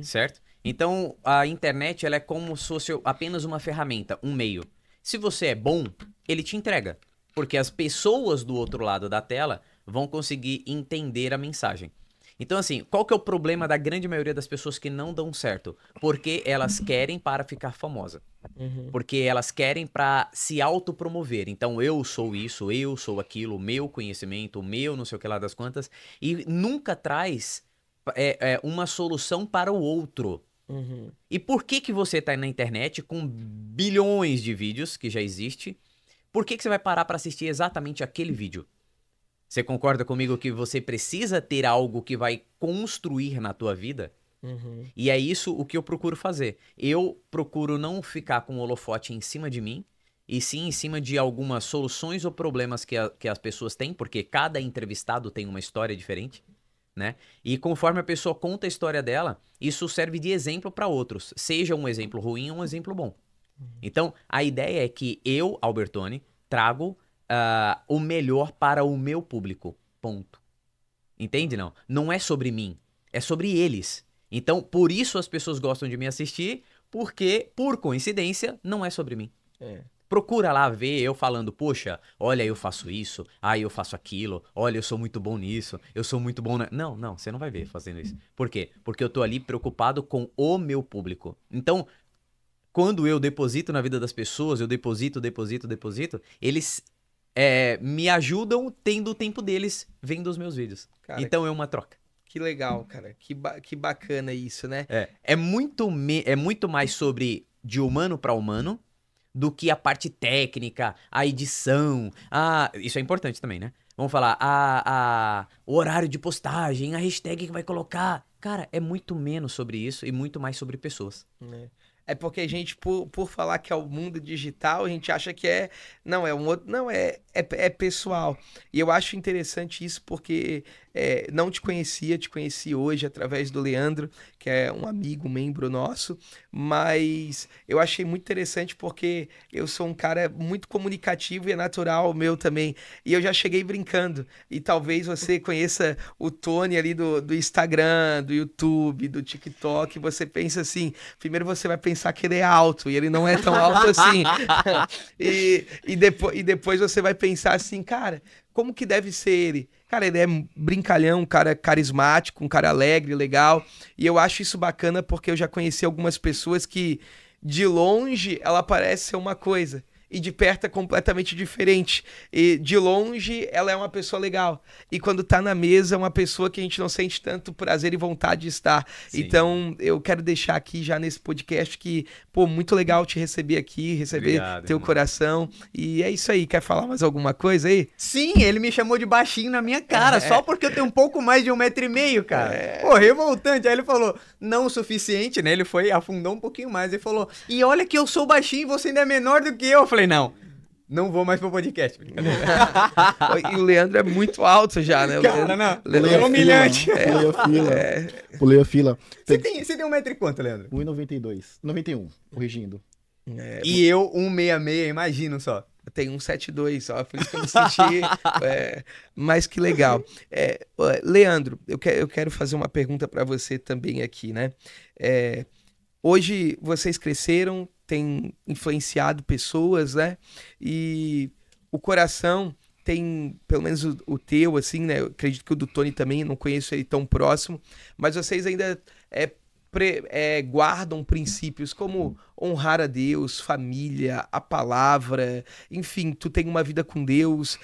certo? Então, a internet ela é como se fosse apenas uma ferramenta, um meio. Se você é bom, ele te entrega. Porque as pessoas do outro lado da tela vão conseguir entender a mensagem. Então, assim, qual que é o problema da grande maioria das pessoas que não dão certo? Porque elas querem para ficar famosa. Porque elas querem para se autopromover. Então, eu sou isso, eu sou aquilo, meu conhecimento, meu não sei o que lá das quantas. E nunca traz uma solução para o outro. E por que você está na internet com bilhões de vídeos que já existe? Por que você vai parar para assistir exatamente aquele vídeo? Você concorda comigo que você precisa ter algo que vai construir na tua vida? E é isso o que eu procuro fazer. Eu procuro não ficar com o holofote em cima de mim, e sim em cima de algumas soluções ou problemas que as pessoas têm, porque cada entrevistado tem uma história diferente, né? E conforme a pessoa conta a história dela, isso serve de exemplo para outros, seja um exemplo ruim ou um exemplo bom. Então, a ideia é que eu, Albertoni, trago o melhor para o meu público. Ponto. Entende, não? Não é sobre mim, é sobre eles. Então, por isso as pessoas gostam de me assistir, porque, por coincidência, não é sobre mim. Procura lá ver eu falando, poxa, olha, eu faço isso, eu faço aquilo, olha, eu sou muito bom nisso, eu sou muito bom... Não, você não vai ver fazendo isso. Por quê? Porque eu tô ali preocupado com o meu público. Então, quando eu deposito na vida das pessoas, eu deposito, eles me ajudam tendo o tempo deles vendo os meus vídeos. Cara, então é uma troca. Que legal, cara. Que bacana isso, né? É muito mais sobre de humano para humano do que a parte técnica, a edição. Isso é importante também, né? Vamos falar, o horário de postagem, a hashtag que vai colocar. Cara, é muito menos sobre isso e muito mais sobre pessoas. É porque a gente, por falar que é o mundo digital, a gente acha que é. Não, é um outro. Não, é pessoal. E eu acho interessante isso porque não te conheci hoje através do Leandro, que é um amigo, um membro nosso. Mas eu achei muito interessante porque eu sou um cara muito comunicativo e é natural o meu também. E eu já cheguei brincando. E talvez você conheça o Tony ali do Instagram, do YouTube, do TikTok. E você pensa assim: primeiro você vai pensar que ele é alto e ele não é tão alto assim. e depois você vai pensar assim, cara, como que deve ser ele? Cara, ele é brincalhão, um cara carismático, um cara alegre, legal. E eu acho isso bacana porque eu já conheci algumas pessoas que, de longe, ela parece ser uma coisa. E de perto é completamente diferente. E de longe, ela é uma pessoa legal. E quando tá na mesa, é uma pessoa que a gente não sente tanto prazer e vontade de estar. Sim. Então, eu quero deixar aqui já nesse podcast que, pô, muito legal te receber aqui, receber Obrigado, teu irmão. coração. E é isso aí. Quer falar mais alguma coisa aí? Sim, ele me chamou de baixinho na minha cara, só porque eu tenho um pouco mais de 1,5 m, cara. Pô, revoltante. Aí ele falou, não o suficiente, né? Ele afundou um pouquinho mais e falou, e olha que eu sou baixinho e você ainda é menor do que eu. Eu falei, não vou mais pro podcast. Brincadeira. E o Leandro é muito alto já, né? Cara, não. Pulei É a humilhante. fila. Pulei a fila. Você tem 1,m e quanto, Leandro? 1,92. 91, corrigindo. E eu 1,66, imagino só. Eu tenho 1,72, ó, por isso que eu me senti. Mas que legal. Leandro, eu quero fazer uma pergunta para você também aqui, né? Hoje vocês cresceram, têm influenciado pessoas, né? E o coração tem, pelo menos o teu, assim, né? Eu acredito que o do Tony também, não conheço ele tão próximo, mas vocês ainda guardam princípios como honrar a Deus, família, a palavra, enfim, tu tem uma vida com Deus.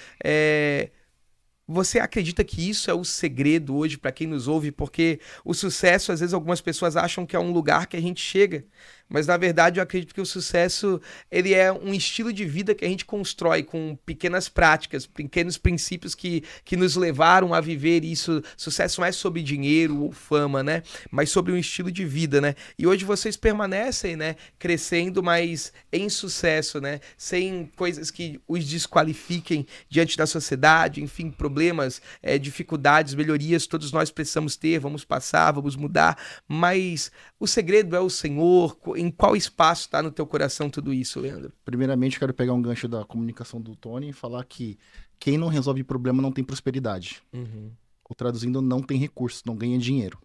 Você acredita que isso é o segredo hoje para quem nos ouve? Porque o sucesso, às vezes, algumas pessoas acham que é um lugar que a gente chega. Mas, na verdade, eu acredito que o sucesso ele é um estilo de vida que a gente constrói com pequenas práticas, pequenos princípios que nos levaram a viver isso. Sucesso não é sobre dinheiro ou fama, né? Mas sobre um estilo de vida, né? E hoje vocês permanecem, né? Crescendo, mas em sucesso, né? Sem coisas que os desqualifiquem diante da sociedade, enfim, problemas, dificuldades, melhorias, todos nós precisamos ter, vamos passar, vamos mudar, mas o segredo é o Senhor. Em qual espaço está no teu coração tudo isso, Leandro? Primeiramente, eu quero pegar um gancho da comunicação do Tony e falar que quem não resolve problema não tem prosperidade. Ou traduzindo, não tem recursos, não ganha dinheiro.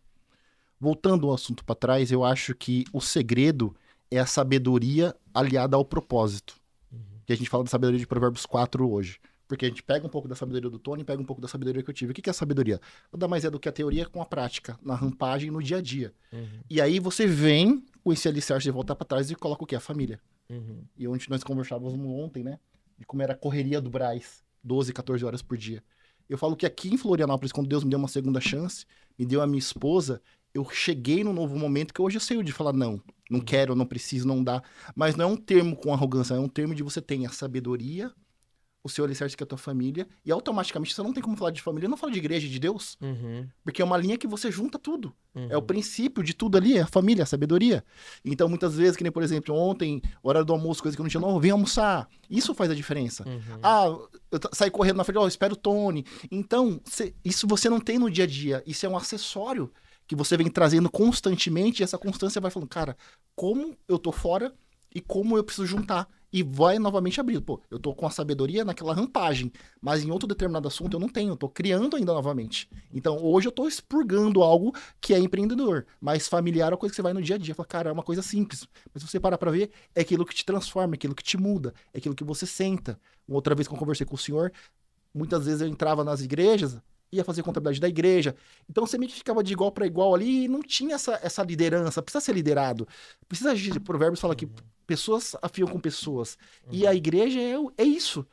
Voltando ao assunto para trás, eu acho que o segredo é a sabedoria aliada ao propósito. Que a gente fala da sabedoria de Provérbios 4 hoje. Porque a gente pega um pouco da sabedoria do Tony e pega um pouco da sabedoria que eu tive. O que é a sabedoria? Nada mais é do que a teoria com a prática, na rampagem, no dia a dia. E aí você vem com esse alicerce de voltar para trás e coloca o quê? A família. E onde nós conversávamos ontem, né? De como era a correria do Brás, 12, 14 horas por dia. Eu falo que aqui em Florianópolis, quando Deus me deu uma segunda chance, me deu a minha esposa, eu cheguei num novo momento que hoje eu sei de falar não quero, não preciso, não dá. Mas não é um termo com arrogância, é um termo de você ter a sabedoria, o seu alicerce que é a tua família, e automaticamente você não tem como falar de família, não fala de igreja, de Deus, porque é uma linha que você junta tudo. É o princípio de tudo ali, é a família, a sabedoria. Então, muitas vezes, que nem, por exemplo, ontem, hora do almoço, coisa que eu não tinha, não, vem almoçar. Isso faz a diferença. Eu saí correndo na frente, espero o Tony. Então, isso você não tem no dia a dia, isso é um acessório que você vem trazendo constantemente, e essa constância vai falando, cara, como eu tô fora e como eu preciso juntar. E vai novamente abrir. Pô, eu tô com a sabedoria naquela rampagem, mas em outro determinado assunto eu não tenho, eu tô criando ainda novamente. Então, hoje eu tô expurgando algo que é empreendedor, mas familiar é uma coisa que você vai no dia a dia. Fala, cara, é uma coisa simples. Mas se você parar pra ver, é aquilo que te transforma, é aquilo que te muda, é aquilo que você senta. Uma outra vez que eu conversei com o senhor, muitas vezes eu entrava nas igrejas, ia fazer contabilidade da igreja. Então você meio que ficava de igual para igual ali e não tinha essa liderança. Precisa ser liderado. Precisa agir. Provérbios fala que pessoas afiam com pessoas. E a igreja é isso.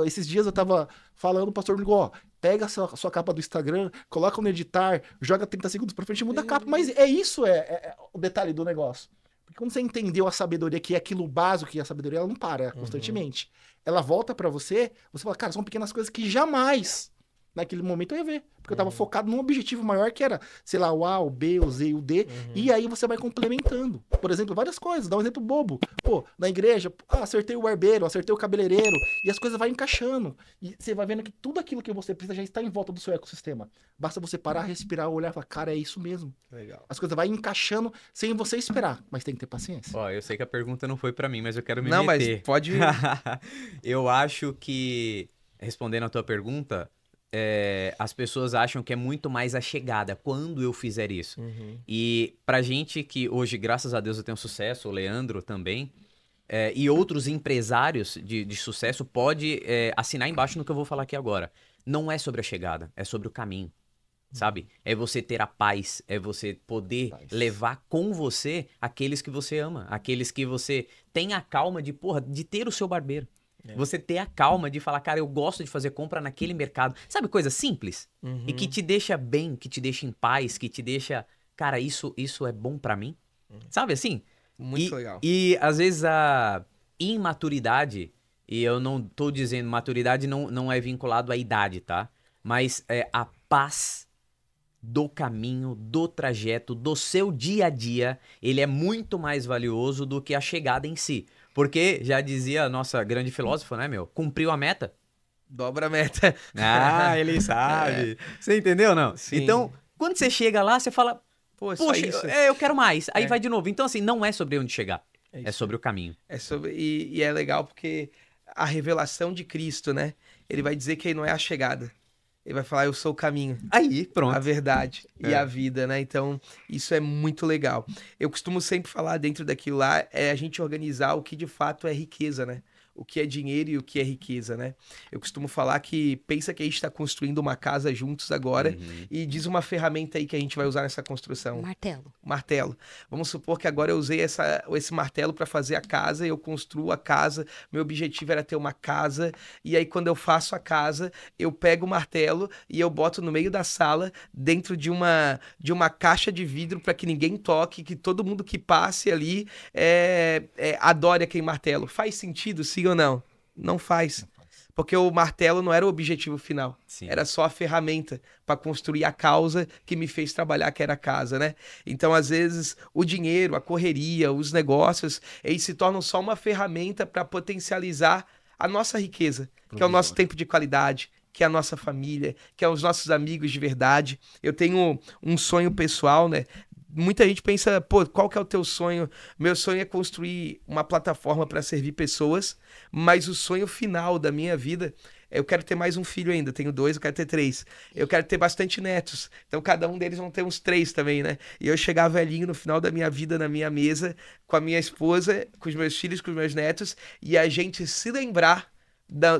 Esses dias eu tava falando, o pastor me ligou, ó, pega a sua capa do Instagram, coloca no editar, joga 30 segundos pra frente e muda a capa. Mas é isso, é o detalhe do negócio. Porque quando você entendeu a sabedoria, que é aquilo básico, que a sabedoria ela não para constantemente. Ela volta pra você fala, cara, são pequenas coisas que jamais naquele momento eu ia ver. Porque eu tava focado num objetivo maior que era, sei lá, o A, o B, o Z e o D. E aí você vai complementando. Por exemplo, várias coisas. Dá um exemplo bobo. Pô, na igreja, acertei o barbeiro, acertei o cabeleireiro. E as coisas vão encaixando. E você vai vendo que tudo aquilo que você precisa já está em volta do seu ecossistema. Basta você parar, respirar, olhar e falar, cara, é isso mesmo. Legal. As coisas vão encaixando sem você esperar. Mas tem que ter paciência. Ó, eu sei que a pergunta não foi pra mim, mas eu quero me Não, meter. mas pode... Eu acho que, respondendo a tua pergunta, as pessoas acham que é muito mais a chegada, quando eu fizer isso. E pra gente que hoje, graças a Deus, eu tenho sucesso, o Leandro também, e outros empresários de sucesso, pode assinar embaixo no que eu vou falar aqui agora. Não é sobre a chegada, é sobre o caminho. Sabe? É você ter a paz, é você poder levar com você aqueles que você ama, aqueles que você tem a calma de, porra, de ter o seu barbeiro. Você ter a calma de falar, cara, eu gosto de fazer compra naquele mercado. Sabe, coisa simples? E que te deixa bem, que te deixa em paz, que te deixa, cara, isso é bom pra mim. Sabe assim? Muito legal. E às vezes a imaturidade, e eu não tô dizendo, maturidade não é vinculado à idade, tá? Mas a paz do caminho, do trajeto, do seu dia a dia, ele é muito mais valioso do que a chegada em si. Porque, já dizia a nossa grande filósofa, né, meu? Cumpriu a meta. Dobra a meta. Ah, ele sabe. Você entendeu, não? Sim. Então, quando você chega lá, você fala, Pô, só poxa, isso. eu quero mais. Aí vai de novo. Então, assim, não é sobre onde chegar. É sobre o caminho. É sobre... e é legal porque a revelação de Cristo, né? Ele vai dizer que ele não é a chegada. Ele vai falar, eu sou o caminho. Aí, pronto. A verdade e a vida, né? Então, isso é muito legal. Eu costumo sempre falar dentro daquilo lá, é a gente organizar o que de fato é riqueza, né? O que é dinheiro e o que é riqueza, né? Eu costumo falar que pensa que a gente está construindo uma casa juntos agora e diz uma ferramenta aí que a gente vai usar nessa construção. Martelo. Martelo. Vamos supor que agora eu usei esse martelo para fazer a casa, eu construo a casa, meu objetivo era ter uma casa, e aí quando eu faço a casa, eu pego o martelo e eu boto no meio da sala, dentro de uma caixa de vidro para que ninguém toque, que todo mundo que passe ali adore aquele martelo. Faz sentido, sim ou não? Não faz. Porque o martelo não era o objetivo final. Sim. Era só a ferramenta para construir a causa que me fez trabalhar, que era a casa, né? Então, às vezes, o dinheiro, a correria, os negócios, eles se tornam só uma ferramenta para potencializar a nossa riqueza, que é o nosso tempo de qualidade, que é a nossa família, que é os nossos amigos de verdade. Eu tenho um sonho pessoal, né? Muita gente pensa, pô, qual que é o teu sonho? Meu sonho é construir uma plataforma para servir pessoas, mas o sonho final da minha vida, eu quero ter mais um filho ainda, tenho 2, eu quero ter 3. Eu quero ter bastante netos, então cada um deles vão ter uns 3 também, né? E eu chegar velhinho no final da minha vida, na minha mesa, com a minha esposa, com os meus filhos, com os meus netos, e a gente se lembrar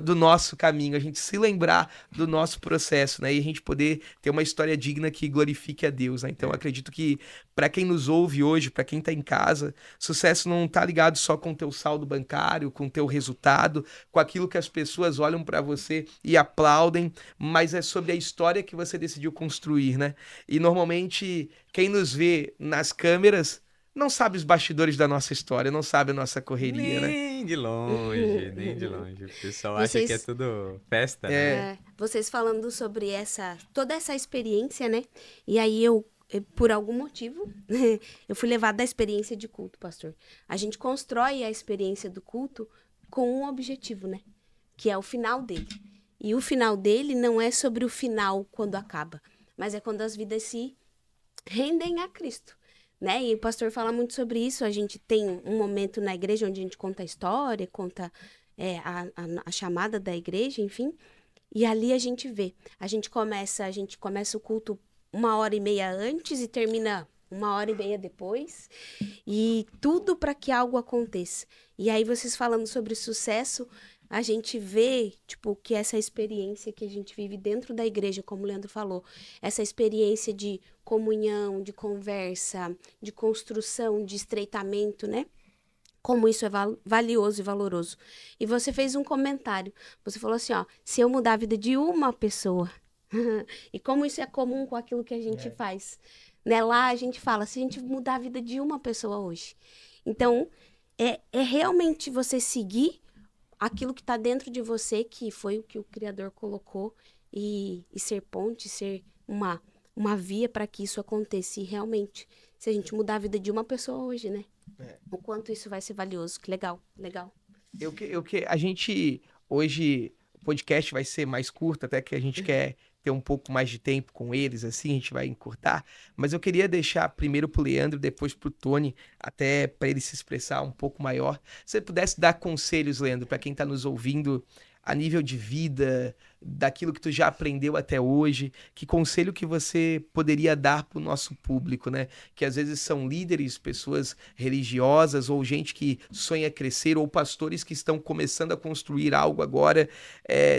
do nosso caminho, a gente se lembrar do nosso processo, né? E a gente poder ter uma história digna que glorifique a Deus, né? Então, eu acredito que para quem nos ouve hoje, para quem tá em casa, sucesso não tá ligado só com o teu saldo bancário, com o teu resultado, com aquilo que as pessoas olham para você e aplaudem, mas é sobre a história que você decidiu construir, né? E normalmente quem nos vê nas câmeras não sabe os bastidores da nossa história, não sabe a nossa correria, né? Nem de longe, nem de longe. O pessoal acha que é tudo festa, né? Vocês falando sobre toda essa experiência, né? E aí por algum motivo, eu fui levada à experiência de culto, pastor. A gente constrói a experiência do culto com um objetivo, né? Que é o final dele. E o final dele não é sobre o final quando acaba, mas é quando as vidas se rendem a Cristo. Né? E o pastor fala muito sobre isso. A gente tem um momento na igreja onde a gente conta a história, conta a chamada da igreja, enfim. E ali a gente vê. A gente começa o culto 1h30 antes e termina 1h30 depois. E tudo para que algo aconteça. E aí vocês falando sobre sucesso, a gente vê, tipo, que essa experiência que a gente vive dentro da igreja, como o Leandro falou, essa experiência de comunhão, de conversa, de construção, de estreitamento, né? Como isso é valioso e valoroso. E você fez um comentário. Você falou assim, ó, se eu mudar a vida de uma pessoa, e como isso é comum com aquilo que a gente faz. Né? Lá a gente fala, se a gente mudar a vida de uma pessoa hoje. Então, é realmente você seguir aquilo que está dentro de você, que foi o que o Criador colocou, e ser ponte, ser uma via para que isso aconteça. E realmente, se a gente mudar a vida de uma pessoa hoje, né? O quanto isso vai ser valioso. Que legal, legal. A gente, hoje, o podcast vai ser mais curto, até que a gente quer ter um pouco mais de tempo com eles, assim, a gente vai encurtar. Mas eu queria deixar primeiro pro Leandro, depois pro Tony, até para ele se expressar um pouco maior. Se você pudesse dar conselhos, Leandro, para quem tá nos ouvindo a nível de vida, daquilo que tu já aprendeu até hoje, que conselho que você poderia dar pro nosso público, né? Que às vezes são líderes, pessoas religiosas ou gente que sonha crescer ou pastores que estão começando a construir algo agora,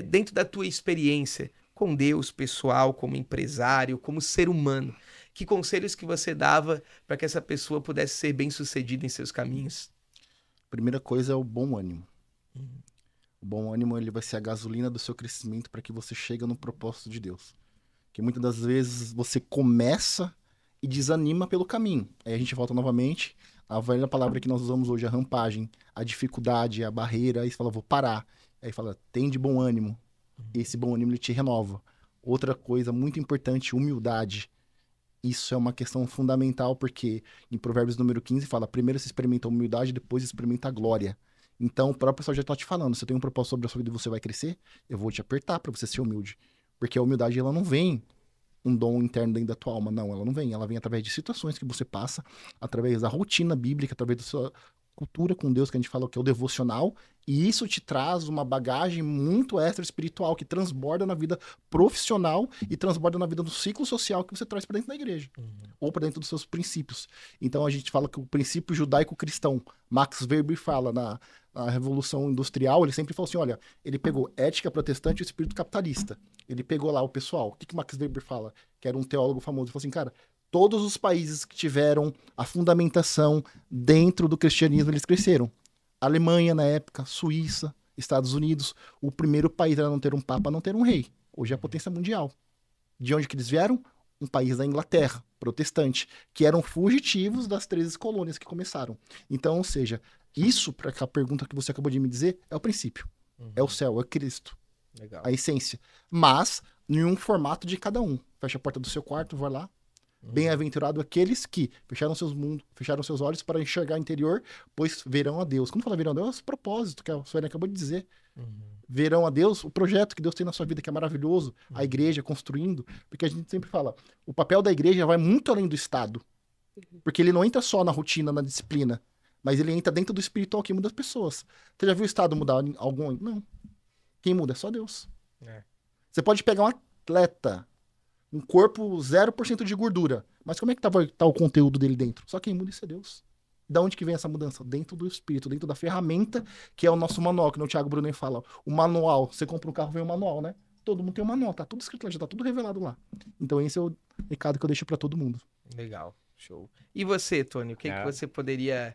dentro da tua experiência com Deus, pessoal, como empresário, como ser humano. Que conselhos que você dava para que essa pessoa pudesse ser bem-sucedida em seus caminhos? Primeira coisa é o bom ânimo. O bom ânimo, ele vai ser a gasolina do seu crescimento para que você chegue no propósito de Deus. Que muitas das vezes você começa e desanima pelo caminho. Aí a gente volta novamente à velha palavra que nós usamos hoje, a rampagem, a dificuldade, a barreira. Aí você fala, vou parar. Aí fala, tem de bom ânimo. Esse bom ânimo, ele te renova. Outra coisa muito importante, humildade. Isso é uma questão fundamental, porque em Provérbios número 15 fala, primeiro se experimenta a humildade, depois se experimenta a glória. Então, o próprio pessoal já está te falando, se eu tenho um propósito sobre a sua vida e você vai crescer, eu vou te apertar para você ser humilde. Porque a humildade, ela não vem um dom interno dentro da tua alma, não, ela não vem. Ela vem através de situações que você passa, através da rotina bíblica, através da sua cultura com Deus, que a gente fala que é o devocional, e isso te traz uma bagagem muito extra espiritual, que transborda na vida profissional e transborda na vida do ciclo social que você traz para dentro da igreja, ou para dentro dos seus princípios. Então a gente fala que o princípio judaico-cristão, Max Weber fala na Revolução Industrial, ele sempre falou assim, olha, ele pegou ética protestante e espírito capitalista. Ele pegou lá o pessoal. O que Max Weber fala? Que era um teólogo famoso. Ele falou assim, cara, todos os países que tiveram a fundamentação dentro do cristianismo, eles cresceram. Alemanha, na época, Suíça, Estados Unidos, o primeiro país era não ter um papa, não ter um rei. Hoje é a potência mundial. De onde que eles vieram? Um país da Inglaterra, protestante, que eram fugitivos das 13 colônias que começaram. Então, ou seja, isso, para a pergunta que você acabou de me dizer, é o princípio. É o céu, é Cristo. Legal. A essência. Mas, em um formato de cada um. Fecha a porta do seu quarto, vai lá. Bem-aventurado aqueles que fecharam seus mundos, fecharam seus olhos para enxergar o interior, pois verão a Deus. Quando fala verão a Deus, é o propósito que a Sueli acabou de dizer. Verão a Deus, o projeto que Deus tem na sua vida, que é maravilhoso, a igreja construindo, porque a gente sempre fala, o papel da igreja vai muito além do Estado, porque ele não entra só na rotina, na disciplina, mas ele entra dentro do espiritual que muda as pessoas. Você já viu o Estado mudar algum? Não. Quem muda é só Deus. Você pode pegar um atleta, um corpo 0% de gordura, mas como é que tá o conteúdo dele dentro? Só quem muda isso é Deus. Da onde que vem essa mudança? Dentro do espírito, dentro da ferramenta, que é o nosso manual, que o Thiago Brunet fala. O manual, você compra um carro, vem um manual, né? Todo mundo tem um manual, tá tudo escrito lá, já tá tudo revelado lá. Então esse é o recado que eu deixo para todo mundo. Legal, show. E você, Tony, o que você poderia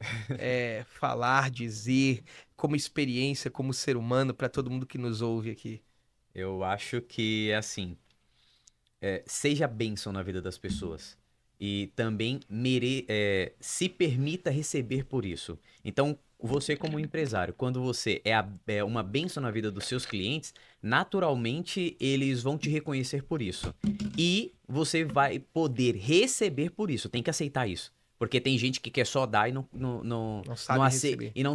falar, dizer, como experiência, como ser humano, para todo mundo que nos ouve aqui? Eu acho que, assim, seja bênção na vida das pessoas. E também se permita receber por isso. Então, você como empresário, quando você é uma bênção na vida dos seus clientes, naturalmente eles vão te reconhecer por isso. E você vai poder receber por isso. Tem que aceitar isso. Porque tem gente que quer só dar e não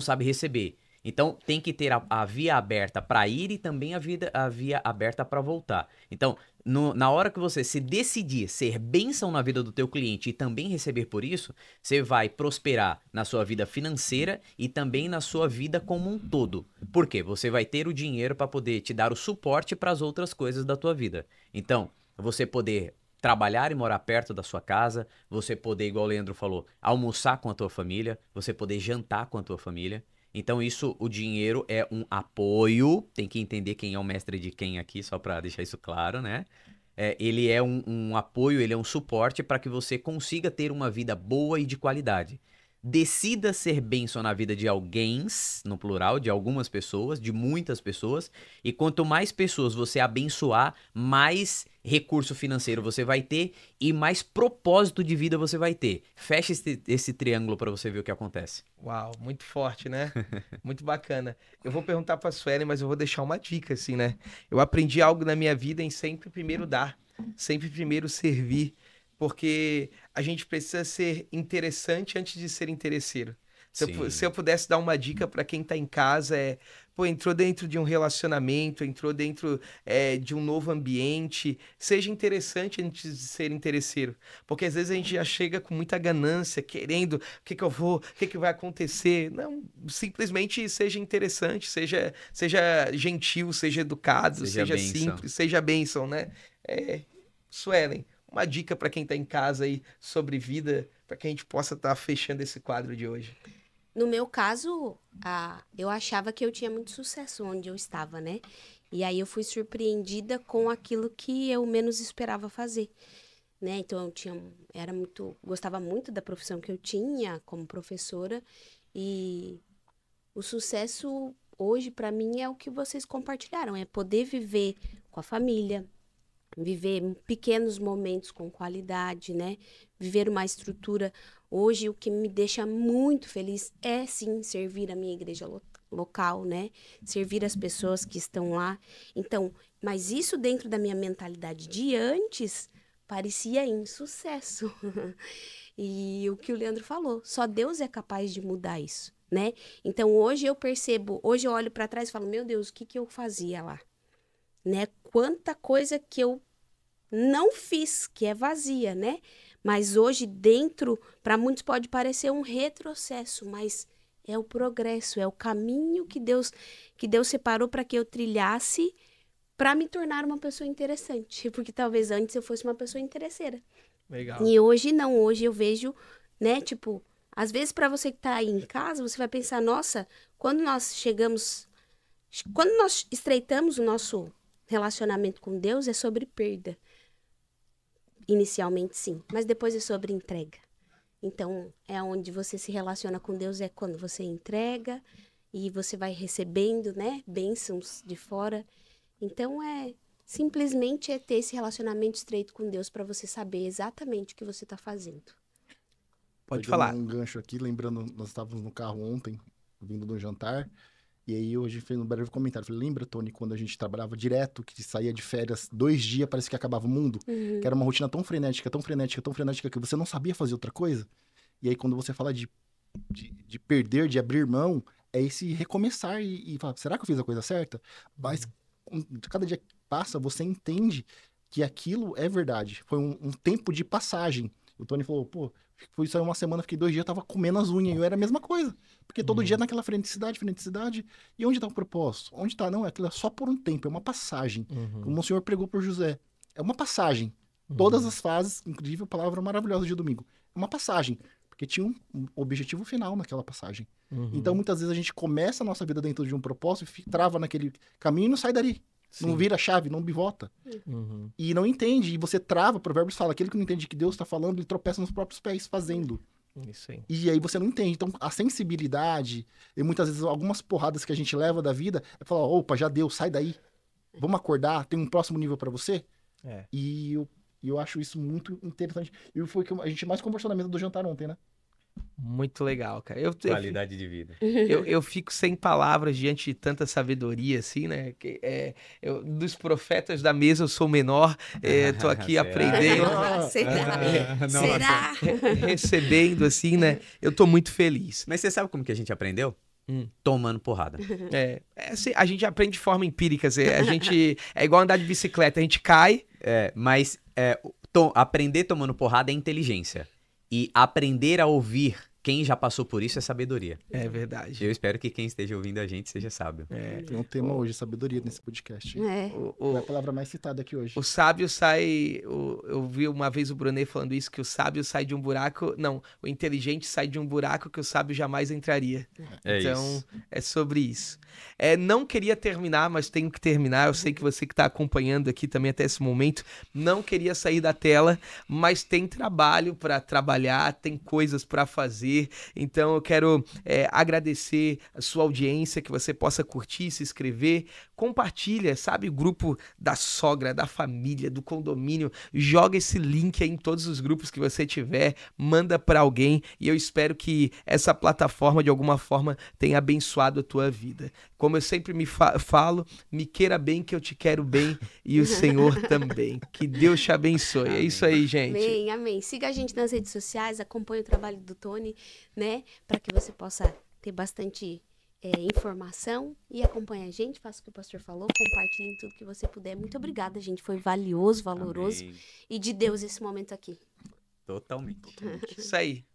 sabe receber. Então, tem que ter a via aberta para ir e também a via aberta para voltar. Então, na hora que você se decidir ser bênção na vida do teu cliente e também receber por isso, você vai prosperar na sua vida financeira e também na sua vida como um todo. Por quê? Você vai ter o dinheiro para poder te dar o suporte para as outras coisas da tua vida. Então, você poder trabalhar e morar perto da sua casa, você poder, igual o Leandro falou, almoçar com a tua família, você poder jantar com a tua família. Então isso, o dinheiro é um apoio, tem que entender quem é o mestre de quem aqui, só para deixar isso claro, né? Ele é um apoio, ele é um suporte para que você consiga ter uma vida boa e de qualidade. decida ser bênção na vida de alguém, no plural, de algumas pessoas, de muitas pessoas, e quanto mais pessoas você abençoar, mais recurso financeiro você vai ter e mais propósito de vida você vai ter. Fecha esse triângulo para você ver o que acontece. Uau, muito forte, né? Muito bacana. Eu vou perguntar para a Suelen, mas eu vou deixar uma dica, assim, né? Eu aprendi algo na minha vida em sempre primeiro dar, sempre primeiro servir, porque a gente precisa ser interessante antes de ser interesseiro. Se eu pudesse dar uma dica para quem tá em casa, entrou dentro de um relacionamento, entrou dentro de um novo ambiente, seja interessante antes de ser interesseiro. Porque às vezes a gente já chega com muita ganância, querendo, o que vai acontecer. Não, simplesmente seja interessante, seja gentil, seja educado, seja simples, seja bênção, né? Suelen, uma dica para quem tá em casa aí sobre vida, para que a gente possa estar fechando esse quadro de hoje. No meu caso, eu achava que eu tinha muito sucesso onde eu estava, né? E aí eu fui surpreendida com aquilo que eu menos esperava fazer, né? Então gostava muito da profissão que eu tinha como professora, e o sucesso hoje para mim é o que vocês compartilharam, é poder viver com a família, viver pequenos momentos com qualidade, né? Viver uma estrutura. Hoje, o que me deixa muito feliz é, sim, servir a minha igreja local, né? Servir as pessoas que estão lá. Então, mas isso dentro da minha mentalidade de antes parecia insucesso. E o que o Leandro falou, só Deus é capaz de mudar isso, né? Então, hoje eu percebo, hoje eu olho para trás e falo, meu Deus, o que eu fazia lá? Né? Quanta coisa que eu não fiz, que é vazia, né? Mas hoje dentro, para muitos pode parecer um retrocesso, mas é o progresso, é o caminho que Deus separou para que eu trilhasse para me tornar uma pessoa interessante, porque talvez antes eu fosse uma pessoa interesseira. Legal. E hoje não, hoje eu vejo, né, tipo, às vezes para você que tá aí em casa, você vai pensar, nossa, quando nós estreitamos o nosso relacionamento com Deus, é sobre perda. Inicialmente, sim, mas depois é sobre entrega. Então, é onde você se relaciona com Deus, é quando você entrega e você vai recebendo, né, bênçãos de fora. Então, simplesmente ter esse relacionamento estreito com Deus para você saber exatamente o que você está fazendo. Pode falar. Um gancho aqui, lembrando, nós estávamos no carro ontem, vindo do jantar, e aí hoje fez um breve comentário. Falei, lembra, Tony, quando a gente trabalhava direto, que saía de férias 2 dias, parece que acabava o mundo? Que era uma rotina tão frenética, que você não sabia fazer outra coisa? E aí quando você fala de perder, de abrir mão, é esse recomeçar e falar, será que eu fiz a coisa certa? Mas cada dia que passa, você entende que aquilo é verdade. Foi um tempo de passagem. O Tony falou, pô, foi só uma semana, fiquei 2 dias, eu tava comendo as unhas, e eu era a mesma coisa. Porque todo dia naquela freneticidade, e onde tá o propósito? Onde tá? Não, aquilo é só por um tempo, é uma passagem. Como o Senhor pregou por José. É uma passagem. Todas as fases, inclusive a palavra maravilhosa de domingo. É uma passagem. Porque tinha um objetivo final naquela passagem. Então, muitas vezes a gente começa a nossa vida dentro de um propósito, trava naquele caminho e não sai dali. Sim. Não vira a chave, não bivota. E não entende, e você trava, Provérbios fala, aquele que não entende que Deus está falando, ele tropeça nos próprios pés fazendo. Isso aí. E aí você não entende. Então, a sensibilidade, e muitas vezes algumas porradas que a gente leva da vida, é falar, opa, já deu, sai daí. Vamos acordar, tem um próximo nível para você? E eu acho isso muito interessante. E foi o que a gente mais conversou na mesa do jantar ontem, né? Muito legal, cara. Qualidade de vida. Eu fico sem palavras diante de tanta sabedoria, assim, né? Dos profetas da mesa eu sou o menor, tô aqui aprendendo. Será? Recebendo, assim, né? Eu tô muito feliz. Mas você sabe como que a gente aprendeu? Tomando porrada. Assim, a gente aprende de forma empírica, a gente é igual andar de bicicleta, a gente cai. Mas aprender tomando porrada é inteligência. E aprender a ouvir quem já passou por isso é sabedoria. É verdade. Eu espero que quem esteja ouvindo a gente seja sábio. Tem um tema hoje, sabedoria, nesse podcast. É a palavra mais citada aqui hoje. O sábio sai... Eu vi uma vez o Brunet falando isso, que o sábio sai de um buraco... Não, o inteligente sai de um buraco que o sábio jamais entraria. Então, é sobre isso. Não queria terminar, mas tenho que terminar. Eu sei que você que está acompanhando aqui também até esse momento, não queria sair da tela, mas tem trabalho para trabalhar, tem coisas para fazer. prazer. Então eu quero agradecer a sua audiência, que você possa curtir, se inscrever, compartilha, sabe, o grupo da sogra, da família, do condomínio, joga esse link aí em todos os grupos que você tiver, manda para alguém e eu espero que essa plataforma de alguma forma tenha abençoado a tua vida. Como eu sempre me falo, me queira bem que eu te quero bem e o Senhor também. Que Deus te abençoe. Amém. É isso aí, gente. Amém, amém. Siga a gente nas redes sociais, acompanhe o trabalho do Tony, né? Para que você possa ter bastante informação e acompanhe a gente, faça o que o pastor falou, compartilhe tudo que você puder. Muito obrigada, gente. Foi valioso, valoroso. Amém. E de Deus esse momento aqui. Totalmente. Isso aí.